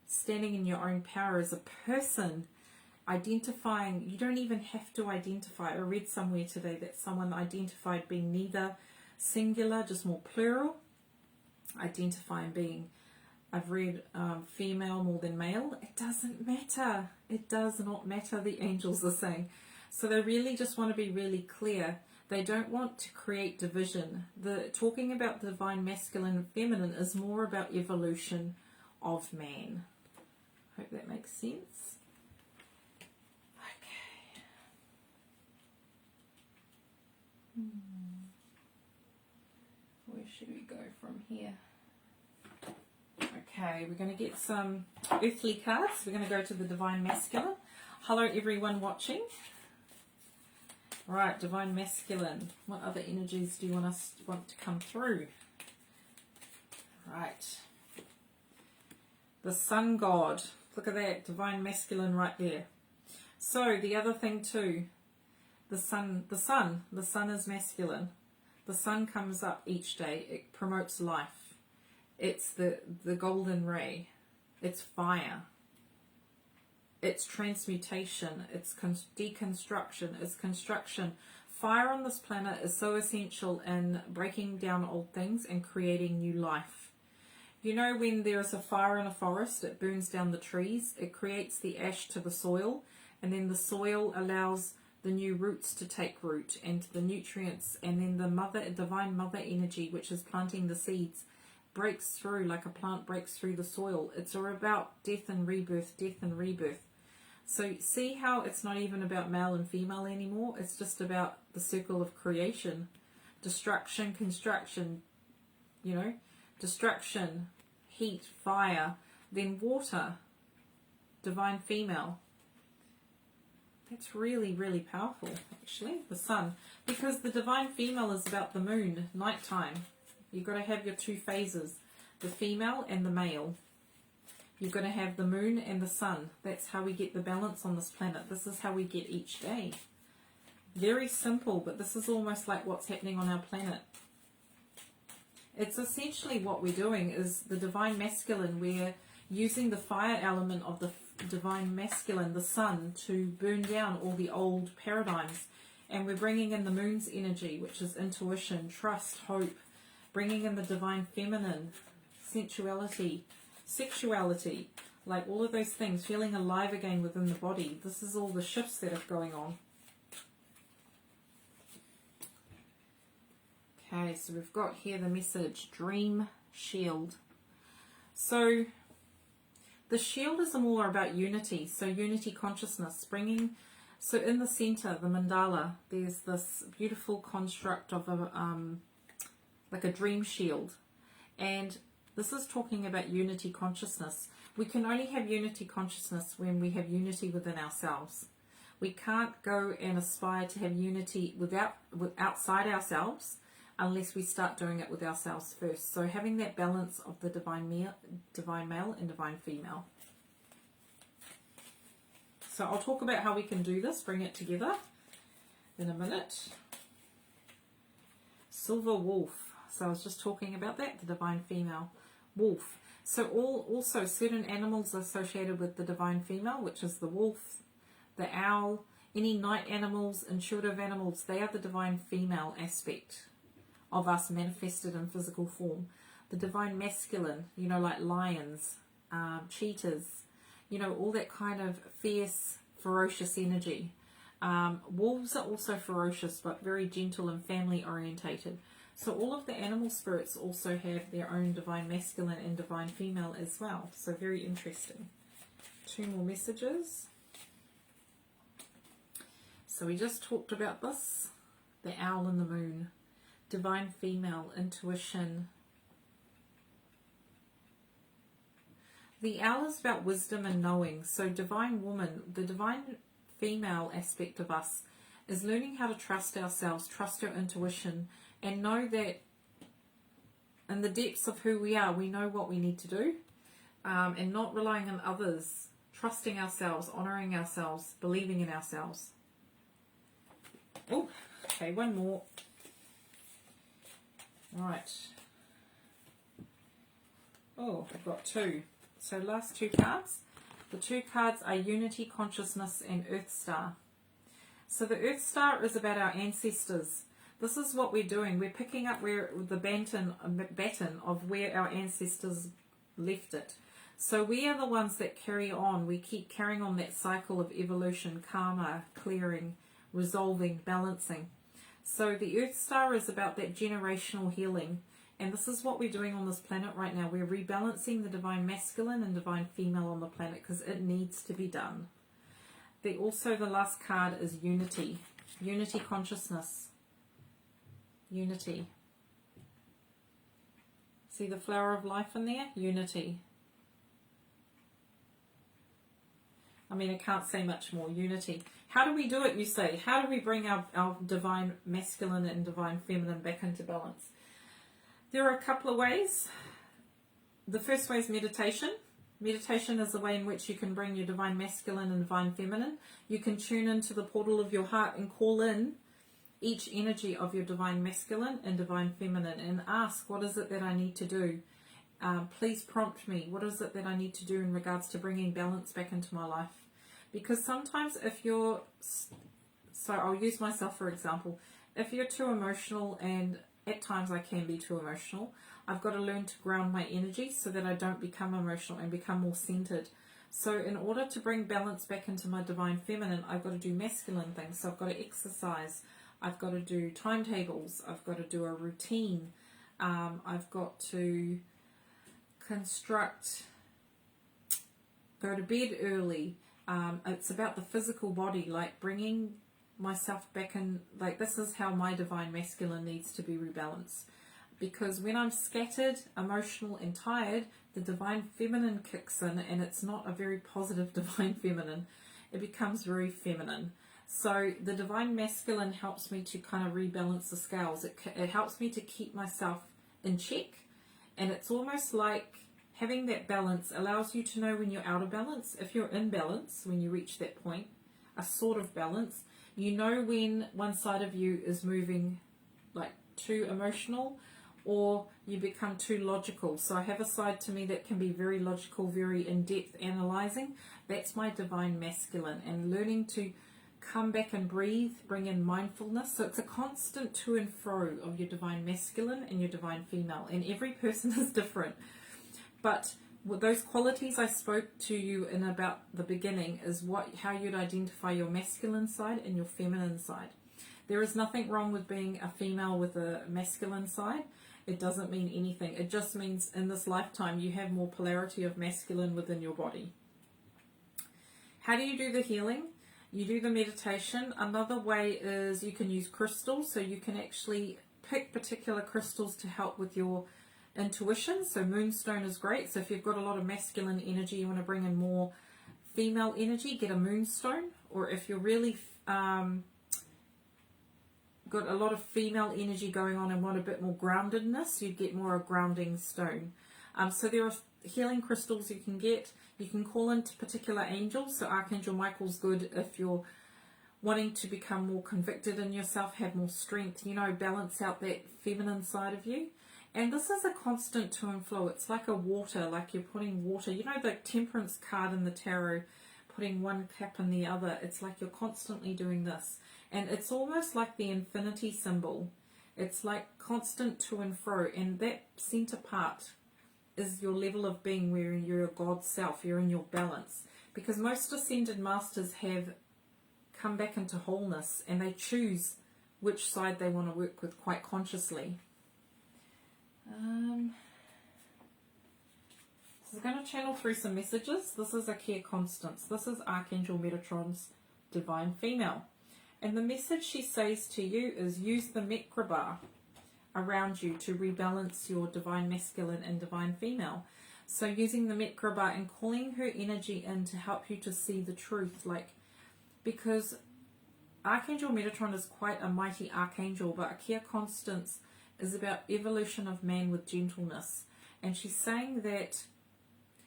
standing in your own power as a person, identifying. You don't even have to identify. I read somewhere today that someone identified being neither singular, just more plural, identifying being, I've read female more than male. It doesn't matter. It does not matter, the angels are saying. So they really just want to be really clear. They don't want to create division. Talking about the divine masculine and feminine is more about evolution of man. Hope that makes sense. Okay. Where should we go from here? Okay, we're going to get some earthly cards. We're going to go to the divine masculine. Hello everyone watching. Right, divine masculine. What other energies do you want to come through? Right. The sun god. Look at that, divine masculine right there. So the other thing too, the sun is masculine. The sun comes up each day. It promotes life. It's the golden ray. It's fire. It's transmutation, it's deconstruction, it's construction. Fire on this planet is so essential in breaking down old things and creating new life. You know, when there is a fire in a forest, it burns down the trees, it creates the ash to the soil, and then the soil allows the new roots to take root and the nutrients, and then the divine mother energy, which is planting the seeds, breaks through like a plant breaks through the soil. It's all about death and rebirth, death and rebirth. So see how it's not even about male and female anymore. It's just about the circle of creation. Destruction, construction, you know. Destruction, heat, fire, then water, divine female. That's really, really powerful, actually, the sun. Because the divine female is about the moon, nighttime. You've got to have your two phases, the female and the male. You're going to have the moon and the sun. That's how we get the balance on this planet. This is how we get each day. Very simple, but this is almost like what's happening on our planet. It's essentially what we're doing is the divine masculine. We're using the fire element of divine masculine, the sun, to burn down all the old paradigms. And we're bringing in the moon's energy, which is intuition, trust, hope, bringing in the divine feminine, sensuality, sexuality, like all of those things, feeling alive again within the body. This is all the shifts that are going on. Okay, so we've got here the message, dream shield. So the shield is more about unity, so unity consciousness, bringing, so in the center, the mandala, there's this beautiful construct of a, like a dream shield. And this is talking about unity consciousness. We can only have unity consciousness when we have unity within ourselves. We can't go and aspire to have unity outside ourselves unless we start doing it with ourselves first. So having that balance of the divine male and divine female. So I'll talk about how we can do this, bring it together in a minute. Silver wolf. So I was just talking about that, the divine female. Wolf. So also certain animals associated with the divine female, which is the wolf, the owl, any night animals, intuitive animals, they are the divine female aspect of us manifested in physical form. The divine masculine, you know, like lions, cheetahs, you know, all that kind of fierce, ferocious energy. Wolves are also ferocious, but very gentle and family orientated. So all of the animal spirits also have their own divine masculine and divine female as well. So very interesting. 2 more messages. So we just talked about this. The owl and the moon. Divine female, intuition. The owl is about wisdom and knowing. So divine woman, the divine female aspect of us is learning how to trust ourselves, trust our intuition, and know that in the depths of who we are, we know what we need to do, and not relying on others, trusting ourselves, honouring ourselves, believing in ourselves. Oh, okay, 1 more. Right. Oh, I've got 2. So last 2 cards. The 2 cards are Unity, Consciousness and Earth Star. So the Earth Star is about our ancestors. This is what we're doing. We're picking up where the baton of where our ancestors left it. So we are the ones that carry on. We keep carrying on that cycle of evolution, karma, clearing, resolving, balancing. So the Earth Star is about that generational healing. And this is what we're doing on this planet right now. We're rebalancing the divine masculine and divine female on the planet because it needs to be done. Also, the last card is Unity. Unity consciousness. Unity. See the flower of life in there? Unity. I mean, I can't say much more. Unity. How do we do it, you say? How do we bring our divine masculine and divine feminine back into balance? There are a couple of ways. The first way is meditation. Meditation is a way in which you can bring your divine masculine and divine feminine. You can tune into the portal of your heart and call in each energy of your divine masculine and divine feminine and ask, what is it that I need to do? Please prompt me. What is it that I need to do in regards to bringing balance back into my life? Because sometimes if you're, so I'll use myself for example, if you're too emotional, and at times I can be too emotional, I've got to learn to ground my energy so that I don't become emotional and become more centered. So in order to bring balance back into my divine feminine, I've got to do masculine things. So I've got to exercise, I've got to do timetables, I've got to do a routine, I've got to construct, go to bed early. It's about the physical body, like bringing myself back in, like this is how my divine masculine needs to be rebalanced. Because when I'm scattered, emotional and tired, the divine feminine kicks in, and it's not a very positive divine feminine. It becomes very feminine. So the divine masculine helps me to kind of rebalance the scales. It helps me to keep myself in check, and it's almost like having that balance allows you to know when you're out of balance. If you're in balance, when you reach that point, a sort of balance, you know when one side of you is moving like too emotional or you become too logical. So I have a side to me that can be very logical, very in-depth analyzing. That's my divine masculine, and learning to come back and breathe, bring in mindfulness. So it's a constant to and fro of your divine masculine and your divine female, and every person is different. But with those qualities I spoke to you in about the beginning is how you'd identify your masculine side and your feminine side. There is nothing wrong with being a female with a masculine side. It doesn't mean anything. It just means in this lifetime you have more polarity of masculine within your body. How do you do the healing? You do the meditation. Another way is you can use crystals. So you can actually pick particular crystals to help with your intuition. So moonstone is great. So if you've got a lot of masculine energy, you want to bring in more female energy, get a moonstone. Or if you're really got a lot of female energy going on and want a bit more groundedness, you get more a grounding stone. So there are healing crystals you can get. You can call into particular angels. So Archangel Michael's good if you're wanting to become more convicted in yourself, have more strength, balance out that feminine side of you. And this is a constant to and flow. It's like a water, like you're putting water. The temperance card in the tarot, putting one cap in the other. It's like you're constantly doing this. And it's almost like the infinity symbol. It's like constant to and fro. And that center part is your level of being where you're your God self. You're in your balance. Because most ascended masters have come back into wholeness. And they choose which side they want to work with quite consciously. So I'm going to channel through some messages. This is Akia Constance. This is Archangel Metatron's divine female. And the message she says to you is use the Mekraba around you to rebalance your divine masculine and divine female. So using the Mekraba and calling her energy in to help you to see the truth. Because Archangel Metatron is quite a mighty archangel, but Akia Constance is about evolution of man with gentleness. And she's saying that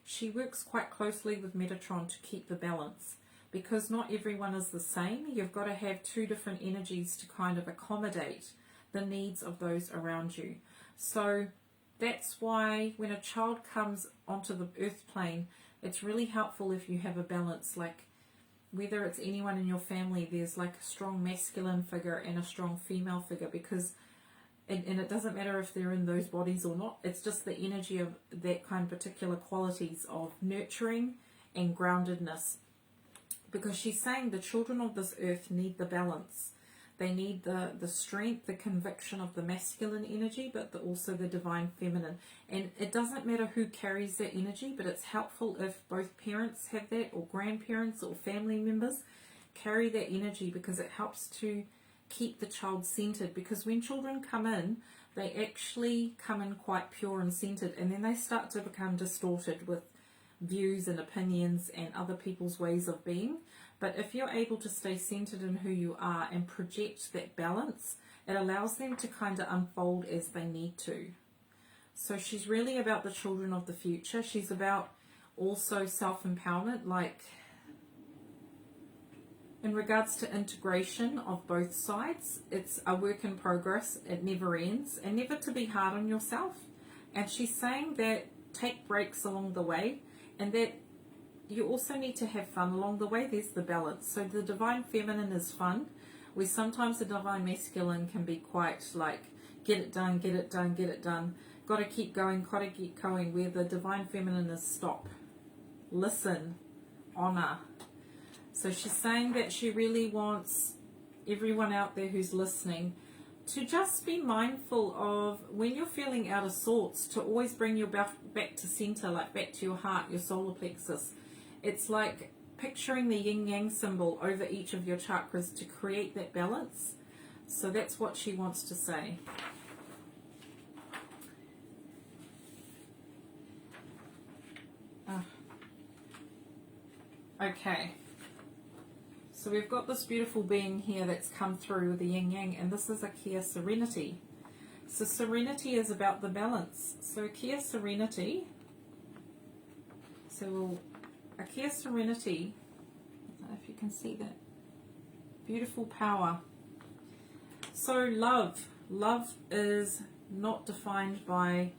she works quite closely with Metatron to keep the balance. Because not everyone is the same. You've got to have two different energies to kind of accommodate the needs of those around you. So that's why when a child comes onto the earth plane, it's really helpful if you have a balance. Like whether it's anyone in your family, there's like a strong masculine figure and a strong female figure, because and it doesn't matter if they're in those bodies or not. It's just the energy of that kind of particular qualities of nurturing and groundedness. Because she's saying the children of this earth need the balance. They need the strength, the conviction of the masculine energy, but also the divine feminine. And it doesn't matter who carries that energy, but it's helpful if both parents have that, or grandparents or family members carry that energy, because it helps to keep the child centered. Because when children come in, they actually come in quite pure and centered, and then they start to become distorted with views and opinions and other people's ways of being. But if you're able to stay centered in who you are and project that balance, it allows them to kind of unfold as they need to. So she's really about the children of the future. She's about also self-empowerment, like in regards to integration of both sides. It's a work in progress. It never ends, and never to be hard on yourself. And she's saying that take breaks along the way, and that you also need to have fun along the way. There's the balance. So the divine feminine is fun, where sometimes the divine masculine can be quite like, get it done, get it done, get it done. Got to keep going, got to keep going. Where the divine feminine is stop, listen, honor. So she's saying that she really wants everyone out there who's listening to just be mindful of when you're feeling out of sorts, to always bring your back to center, like back to your heart, your solar plexus. It's like picturing the yin-yang symbol over each of your chakras to create that balance. So that's what she wants to say. Okay. So we've got this beautiful being here that's come through with the yin-yang, and this is Akia Serenity. So Serenity is about the balance. So Akia Serenity, Akia Serenity, I don't know if you can see that, beautiful power. So love is not defined by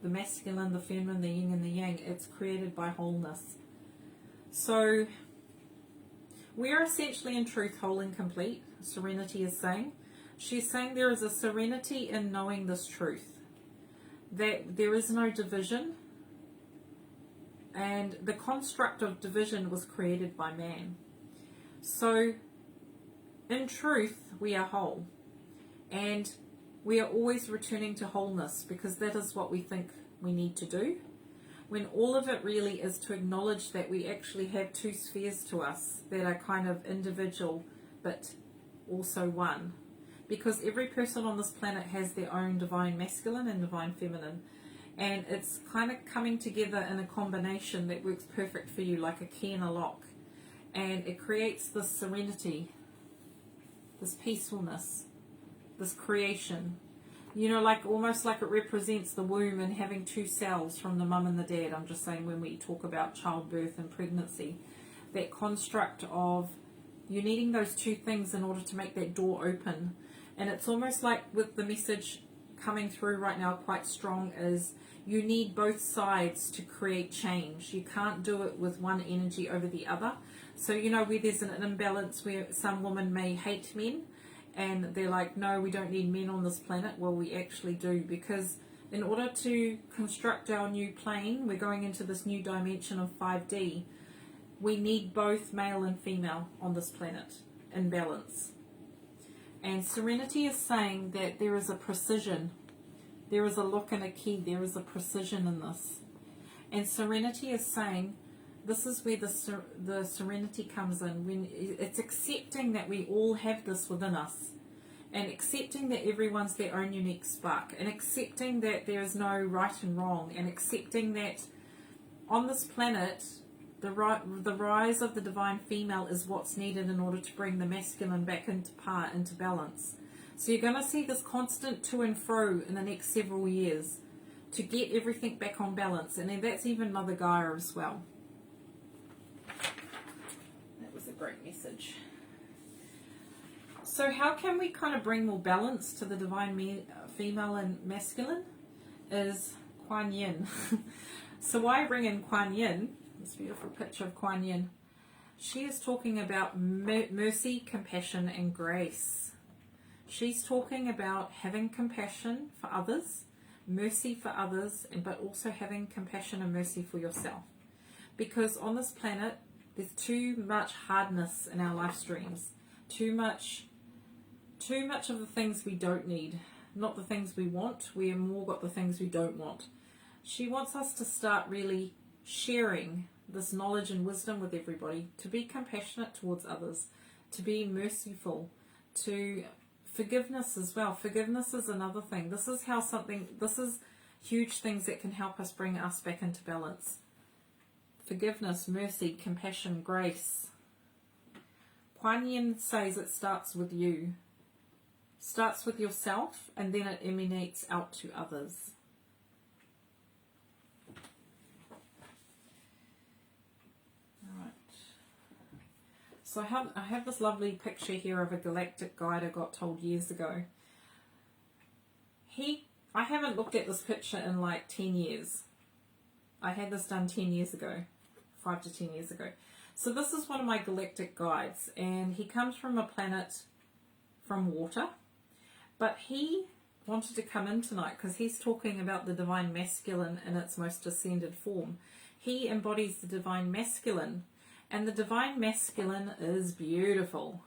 the masculine, the feminine, the yin and the yang. It's created by wholeness. So we are essentially in truth whole and complete, Serenity is saying. She's saying there is a serenity in knowing this truth, that there is no division, and the construct of division was created by man. So in truth we are whole, and we are always returning to wholeness, because that is what we think we need to do, when all of it really is to acknowledge that we actually have two spheres to us that are kind of individual but also one, because every person on this planet has their own divine masculine and divine feminine, and it's kind of coming together in a combination that works perfect for you, like a key in a lock, and it creates this serenity, this peacefulness, this creation, you know, like almost like it represents the womb and having two cells from the mum and the dad. I'm just saying, when we talk about childbirth and pregnancy, that construct of you needing those two things in order to make that door open. And it's almost like with the message coming through right now quite strong is you need both sides to create change. You can't do it with one energy over the other. So, you know, where there's an imbalance where some women may hate men, and they're like, no, we don't need men on this planet. Well, we actually do, because in order to construct our new plane, we're going into this new dimension of 5D, we need both male and female on this planet in balance. And Serenity is saying that there is a precision, there is a lock and a key, there is a precision in this. And Serenity is saying this is where the serenity comes in, when it's accepting that we all have this within us, and accepting that everyone's their own unique spark, and accepting that there is no right and wrong, and accepting that on this planet the rise of the divine female is what's needed in order to bring the masculine back into balance. So you're going to see this constant to and fro in the next several years to get everything back on balance, and then that's even Mother Gaia as well. Great message. So how can we kind of bring more balance to the divine female and masculine is Kuan Yin. So why bring in Kuan Yin, this beautiful picture of Kuan Yin? She is talking about mercy, compassion and grace. She's talking about having compassion for others, mercy for others, but also having compassion and mercy for yourself. Because on this planet there's too much hardness in our life streams, too much of the things we don't need, not the things we want. We have more got the things we don't want. She wants us to start really sharing this knowledge and wisdom with everybody, to be compassionate towards others, to be merciful, to forgiveness as well. Forgiveness is another thing. This is huge things that can help us bring us back into balance. Forgiveness, mercy, compassion, grace. Kuan Yin says it starts with you. Starts with yourself, and then it emanates out to others. Alright. So I have this lovely picture here of a galactic guide I got told years ago. I haven't looked at this picture in like 10 years. I had this done 10 years ago. 5 to 10 years ago. So this is one of my galactic guides, and he comes from a planet from water, but he wanted to come in tonight because he's talking about the divine masculine in its most ascended form. He embodies the divine masculine, and the divine masculine is beautiful,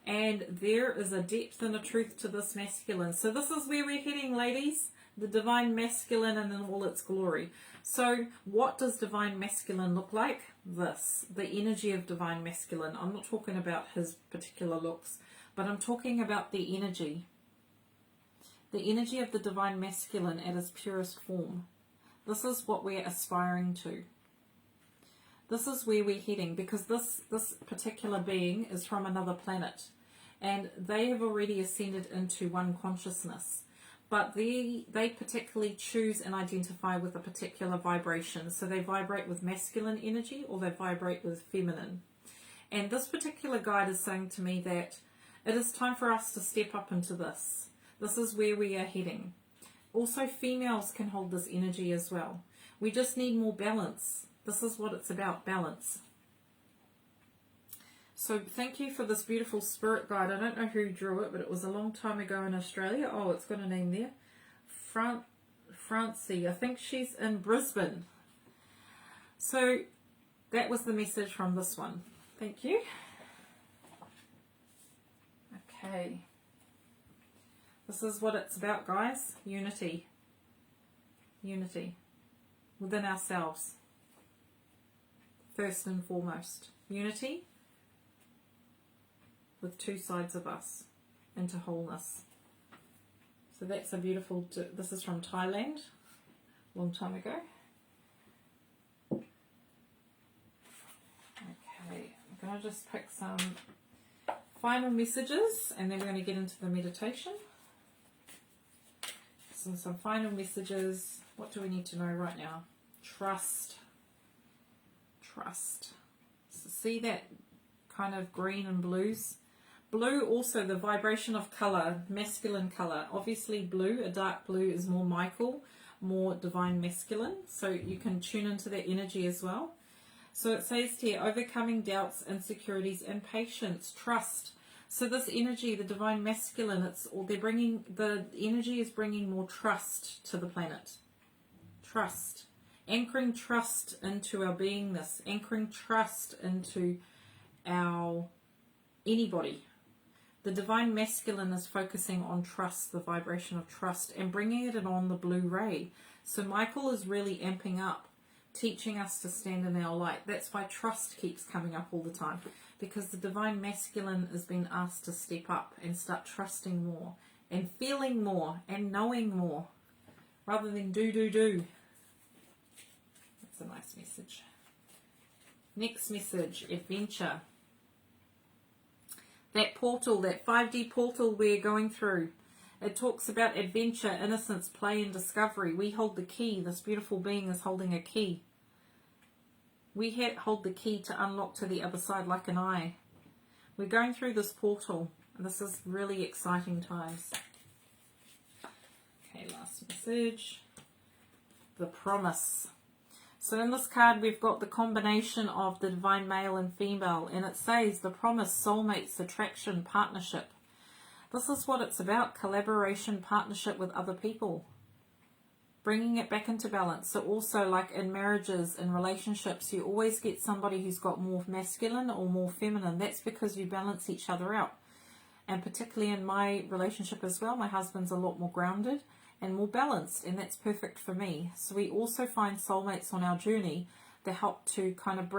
and there is a depth and a truth to this masculine. So this is where we're heading, ladies, the divine masculine and in all its glory. So what does divine masculine look like? This, the energy of divine masculine. I'm not talking about his particular looks, but I'm talking about the energy of the divine masculine at its purest form. This is what we're aspiring to. This is where we're heading, because this particular being is from another planet, and they have already ascended into one consciousness. But they particularly choose and identify with a particular vibration. So they vibrate with masculine energy, or they vibrate with feminine. And this particular guide is saying to me that it is time for us to step up into this. This is where we are heading. Also, females can hold this energy as well. We just need more balance. This is what it's about, balance. So thank you for this beautiful spirit guide. I don't know who drew it, but it was a long time ago in Australia. Oh, it's got a name there. Francie. I think she's in Brisbane. So that was the message from this one. Thank you. Okay. This is what it's about, guys. Unity. Unity. Within ourselves. First and foremost. Unity with two sides of us into wholeness. So that's a beautiful, this is from Thailand, a long time ago. Okay, I'm going to just pick some final messages and then we're going to get into the meditation. So some final messages. What do we need to know right now? Trust. Trust. So see that kind of green and blues? Blue, also the vibration of colour, masculine colour. Obviously blue, a dark blue is more Michael, more divine masculine. So you can tune into that energy as well. So it says here, overcoming doubts, insecurities, impatience, trust. So this energy, the divine masculine, the energy is bringing more trust to the planet. Trust. Anchoring trust into our beingness. Anchoring trust into our anybody. The divine masculine is focusing on trust, the vibration of trust, and bringing it on the blue ray. So Michael is really amping up, teaching us to stand in our light. That's why trust keeps coming up all the time, because the divine masculine has been asked to step up and start trusting more and feeling more and knowing more rather than do. That's a nice message. Next message, adventure. That portal, that 5D portal we're going through, it talks about adventure, innocence, play and discovery. We hold the key. This beautiful being is holding a key. We hold the key to unlock to the other side like an eye. We're going through this portal, and this is really exciting times. Okay, last message. The promise. So in this card we've got the combination of the divine male and female, and it says the promise, soulmates, attraction, partnership. This is what it's about, collaboration, partnership with other people. Bringing it back into balance. So also like in marriages and relationships, you always get somebody who's got more masculine or more feminine. That's because you balance each other out. And particularly in my relationship as well, my husband's a lot more grounded and more balanced, and that's perfect for me. So we also find soulmates on our journey that help to kind of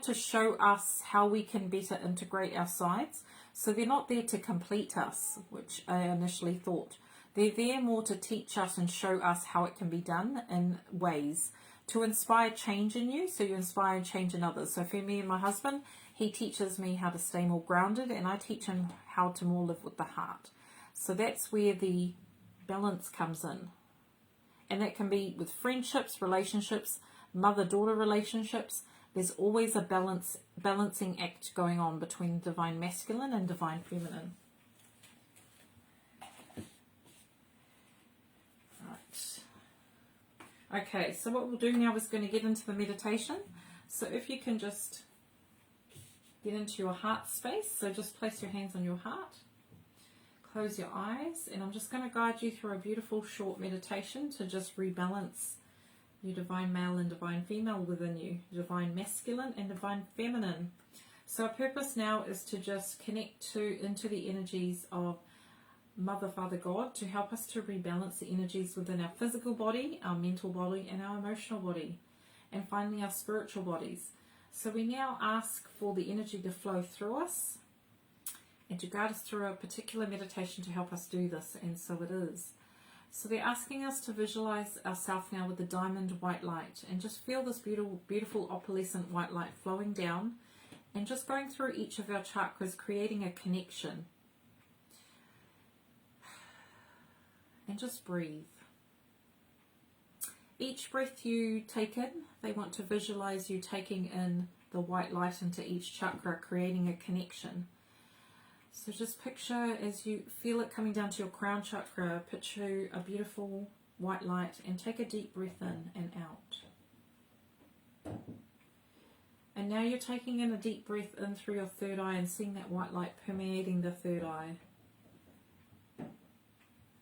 to show us how we can better integrate our sides. So they're not there to complete us, which I initially thought. They're there more to teach us and show us how it can be done in ways to inspire change in you, so you inspire change in others. So for me and my husband, he teaches me how to stay more grounded, and I teach him how to more live with the heart. So that's where the balance comes in. And that can be with friendships, relationships, mother-daughter relationships. There's always a balancing act going on between divine masculine and divine feminine. Right. Okay, so what we'll do now is going to get into the meditation. So if you can just get into your heart space. So just place your hands on your heart. Close your eyes, and I'm just going to guide you through a beautiful short meditation to just rebalance your divine male and divine female within you, divine masculine and divine feminine. So our purpose now is to just connect into the energies of Mother, Father, God, to help us to rebalance the energies within our physical body, our mental body, and our emotional body, and finally our spiritual bodies. So we now ask for the energy to flow through us and to guide us through a particular meditation to help us do this, and so it is. So they're asking us to visualize ourselves now with the diamond white light, and just feel this beautiful opalescent white light flowing down and just going through each of our chakras, creating a connection. And just breathe. Each breath you take in, they want to visualize you taking in the white light into each chakra, creating a connection. So just picture, as you feel it coming down to your crown chakra, picture a beautiful white light, and take a deep breath in and out. And now you're taking in a deep breath in through your third eye and seeing that white light permeating the third eye.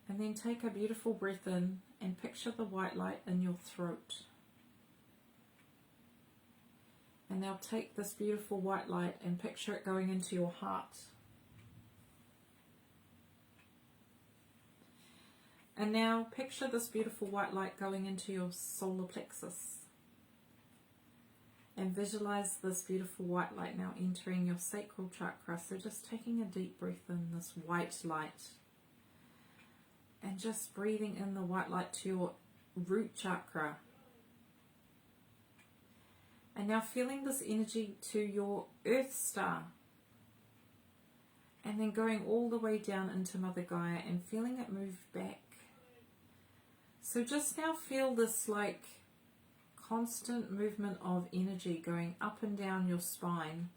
And then take a beautiful breath in and picture the white light in your throat. And now take this beautiful white light and picture it going into your heart. And now picture this beautiful white light going into your solar plexus. And visualize this beautiful white light now entering your sacral chakra. So just taking a deep breath in this white light. And just breathing in the white light to your root chakra. And now feeling this energy to your earth star. And then going all the way down into Mother Gaia and feeling it move back. So just now feel this like constant movement of energy going up and down your spine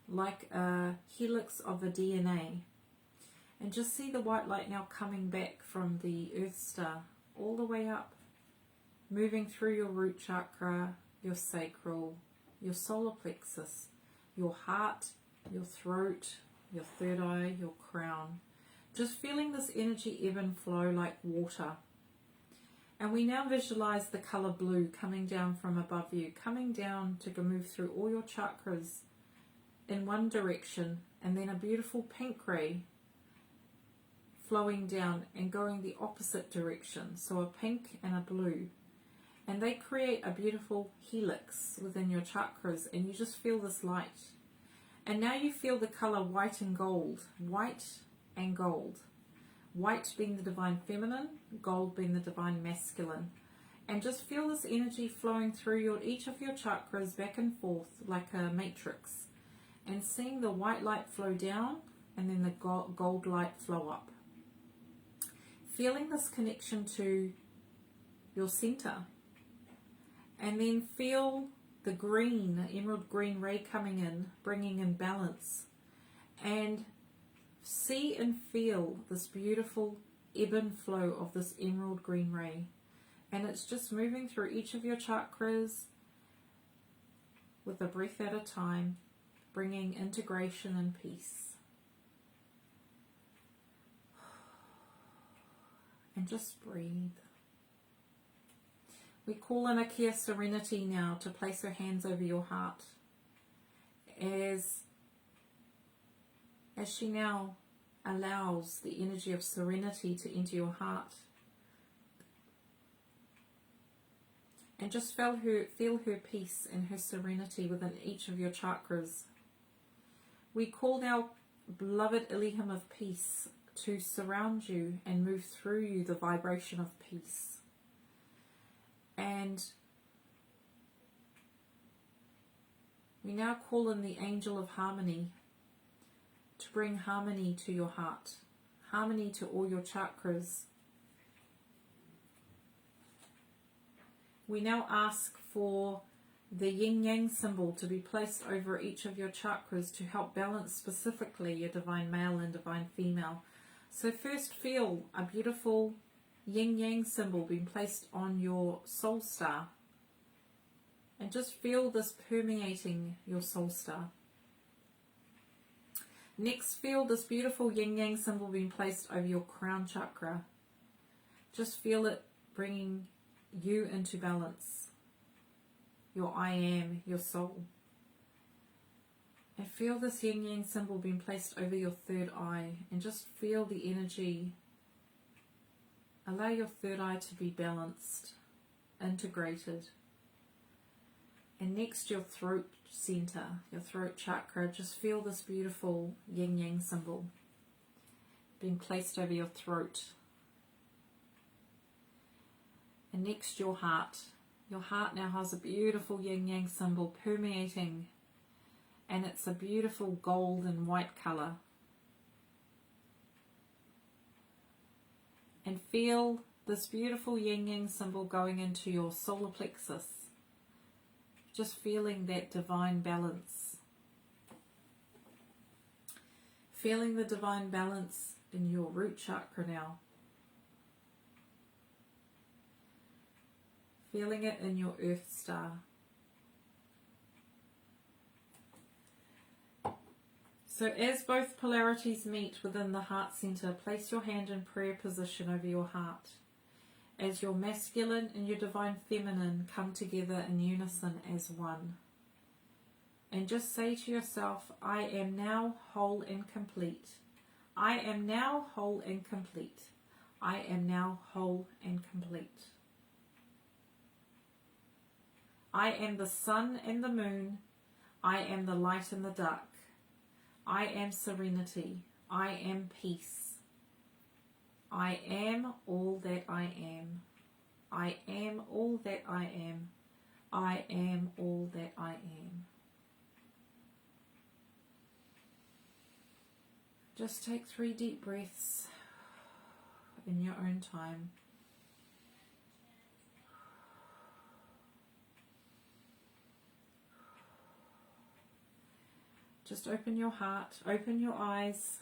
like a helix of a DNA. And just see the white light now coming back from the earth star all the way up, moving through your root chakra, your sacral, your solar plexus, your heart, your throat, your third eye, your crown. Just feeling this energy ebb and flow like water. And we now visualize the color blue coming down from above you, coming down to go move through all your chakras in one direction, and then a beautiful pink ray flowing down and going the opposite direction. So a pink and a blue. And they create a beautiful helix within your chakras, and you just feel this light. And now you feel the color white and gold. White and gold. White being the divine feminine, gold being the divine masculine. And just feel this energy flowing through each of your chakras back and forth like a matrix. And seeing the white light flow down and then the gold light flow up. Feeling this connection to your center. And then feel the green, emerald green ray coming in, bringing in balance. And see and feel this beautiful ebb and flow of this emerald green ray. And it's just moving through each of your chakras with a breath at a time, bringing integration and peace. And just breathe. We call in Akia Serenity now to place her hands over your heart as she now allows the energy of serenity to enter your heart. And just feel her peace and her serenity within each of your chakras. We call our beloved Elohim of peace to surround you and move through you the vibration of peace. And we now call in the angel of harmony to bring harmony to your heart, harmony to all your chakras. We now ask for the yin-yang symbol to be placed over each of your chakras to help balance specifically your divine male and divine female. So first feel a beautiful yin-yang symbol being placed on your soul star. And just feel this permeating your soul star. Next, feel this beautiful yin-yang symbol being placed over your crown chakra. Just feel it bringing you into balance. Your I am, your soul. And feel this yin-yang symbol being placed over your third eye. And just feel the energy. Allow your third eye to be balanced, integrated. And next, your throat center, your throat chakra. Just feel this beautiful yin-yang symbol being placed over your throat. And next, your heart. Your heart now has a beautiful yin-yang symbol permeating, and it's a beautiful gold and white color. And feel this beautiful yin-yang symbol going into your solar plexus. Just feeling that divine balance. Feeling the divine balance in your root chakra now. Feeling it in your earth star. So as both polarities meet within the heart center, place your hand in prayer position over your heart. As your masculine and your divine feminine come together in unison as one. And just say to yourself, I am now whole and complete. I am now whole and complete. I am now whole and complete. I am the sun and the moon. I am the light and the dark. I am serenity. I am peace. I am all that I am. I am all that I am. I am all that I am. Just take 3 deep breaths in your own time. Just open your heart, open your eyes.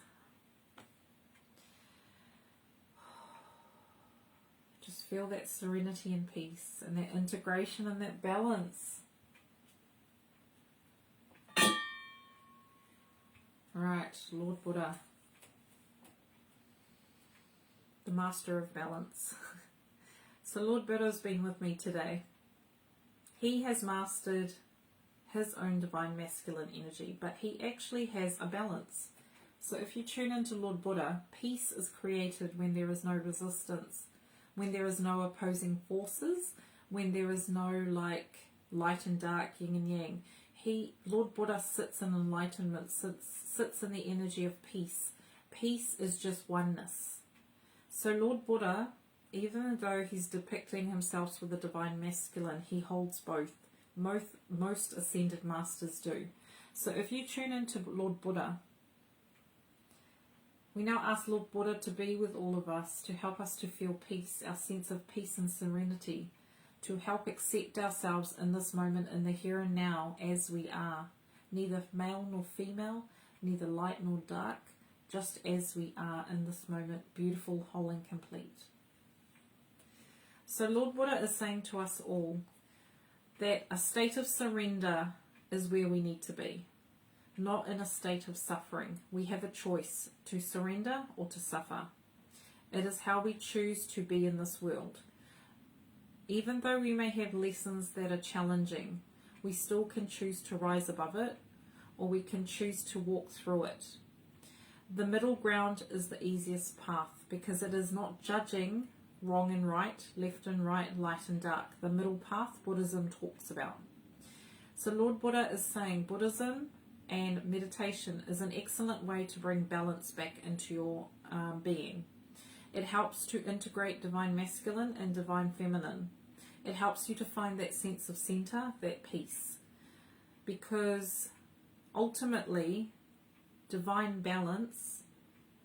Just feel that serenity and peace and that integration and that balance. Alright, Lord Buddha, the master of balance. So Lord Buddha's been with me today. He has mastered his own divine masculine energy, but he actually has a balance. So if you tune into Lord Buddha, peace is created when there is no resistance, when there is no opposing forces, when there is no like light and dark, yin and yang. Lord Buddha sits in enlightenment, sits in the energy of peace. Peace is just oneness. So Lord Buddha, even though he's depicting himself with the divine masculine, he holds both. Most ascended masters do. So if you tune into Lord Buddha, we now ask Lord Buddha to be with all of us, to help us to feel peace, our sense of peace and serenity, to help accept ourselves in this moment, in the here and now, as we are, neither male nor female, neither light nor dark, just as we are in this moment, beautiful, whole and complete. So Lord Buddha is saying to us all that a state of surrender is where we need to be, not in a state of suffering. We have a choice to surrender or to suffer. It is how we choose to be in this world. Even though we may have lessons that are challenging, we still can choose to rise above it, or we can choose to walk through it. The middle ground is the easiest path because it is not judging wrong and right, left and right, light and dark. The middle path Buddhism talks about. So Lord Buddha is saying Buddhism and meditation is an excellent way to bring balance back into your being. It helps to integrate divine masculine and divine feminine. It helps you to find that sense of center, that peace. Because ultimately, divine balance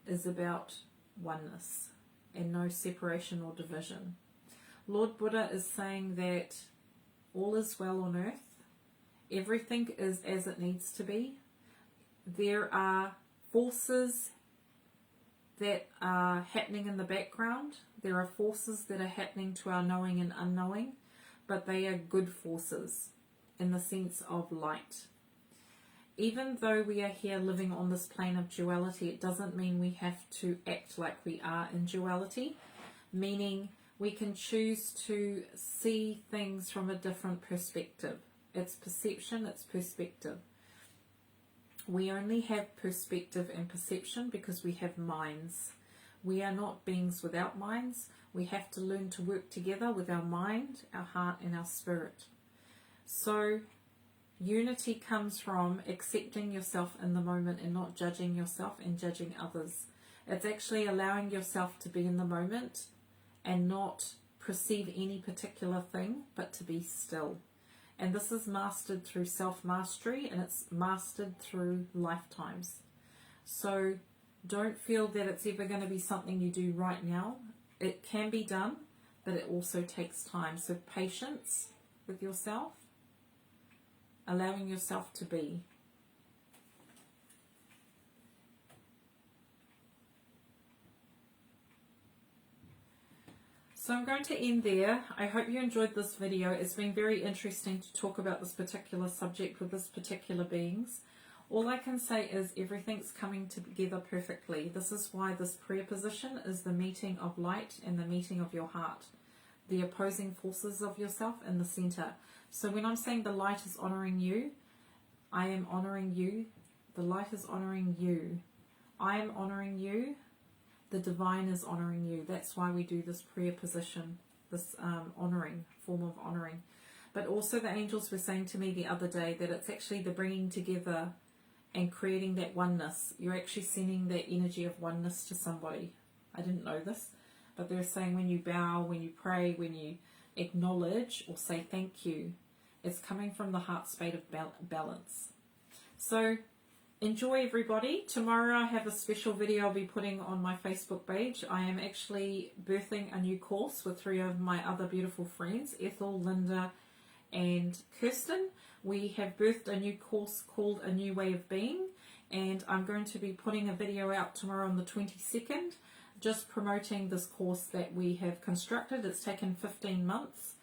is about oneness and no separation or division. Lord Buddha is saying that all is well on earth. Everything is as it needs to be. There are forces that are happening in the background. There are forces that are happening to our knowing and unknowing, but they are good forces in the sense of light. Even though we are here living on this plane of duality, it doesn't mean we have to act like we are in duality, meaning we can choose to see things from a different perspective. It's perception, it's perspective. We only have perspective and perception because we have minds. We are not beings without minds. We have to learn to work together with our mind, our heart and our spirit. So unity comes from accepting yourself in the moment and not judging yourself and judging others. It's actually allowing yourself to be in the moment and not perceive any particular thing, but to be still. And this is mastered through self-mastery, and it's mastered through lifetimes. So don't feel that it's ever going to be something you do right now. It can be done, but it also takes time. So patience with yourself, allowing yourself to be. So I'm going to end there. I hope you enjoyed this video. It's been very interesting to talk about this particular subject with this particular beings. All I can say is everything's coming together perfectly. This is why this prayer position is the meeting of light and the meeting of your heart, the opposing forces of yourself in the center. So when I'm saying the light is honoring you, I am honoring you. The light is honoring you. I am honoring you. The divine is honoring you. That's why we do this prayer position, this honoring, form of honoring. But also the angels were saying to me the other day that it's actually the bringing together and creating that oneness. You're actually sending that energy of oneness to somebody. I didn't know this, but they're saying when you bow, when you pray, when you acknowledge or say thank you, it's coming from the heart state of balance. So enjoy, everybody. Tomorrow I have a special video I'll be putting on my Facebook page. I am actually birthing a new course with 3 of my other beautiful friends, Ethel, Linda and Kirsten. We have birthed a new course called A New Way of Being, and I'm going to be putting a video out tomorrow on the 22nd, just promoting this course that we have constructed. It's taken 15 months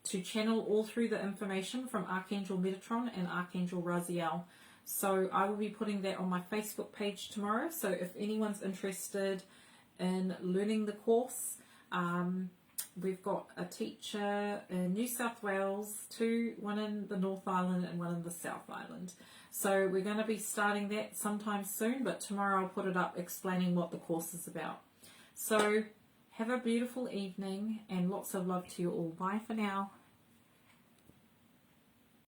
to channel all through the information from Archangel Metatron and Archangel Raziel. So I will be putting that on my Facebook page tomorrow. So if anyone's interested in learning the course, we've got a teacher in New South Wales, 2, one in the North Island and one in the South Island. So we're going to be starting that sometime soon, but tomorrow I'll put it up explaining what the course is about. So have a beautiful evening and lots of love to you all. Bye for now.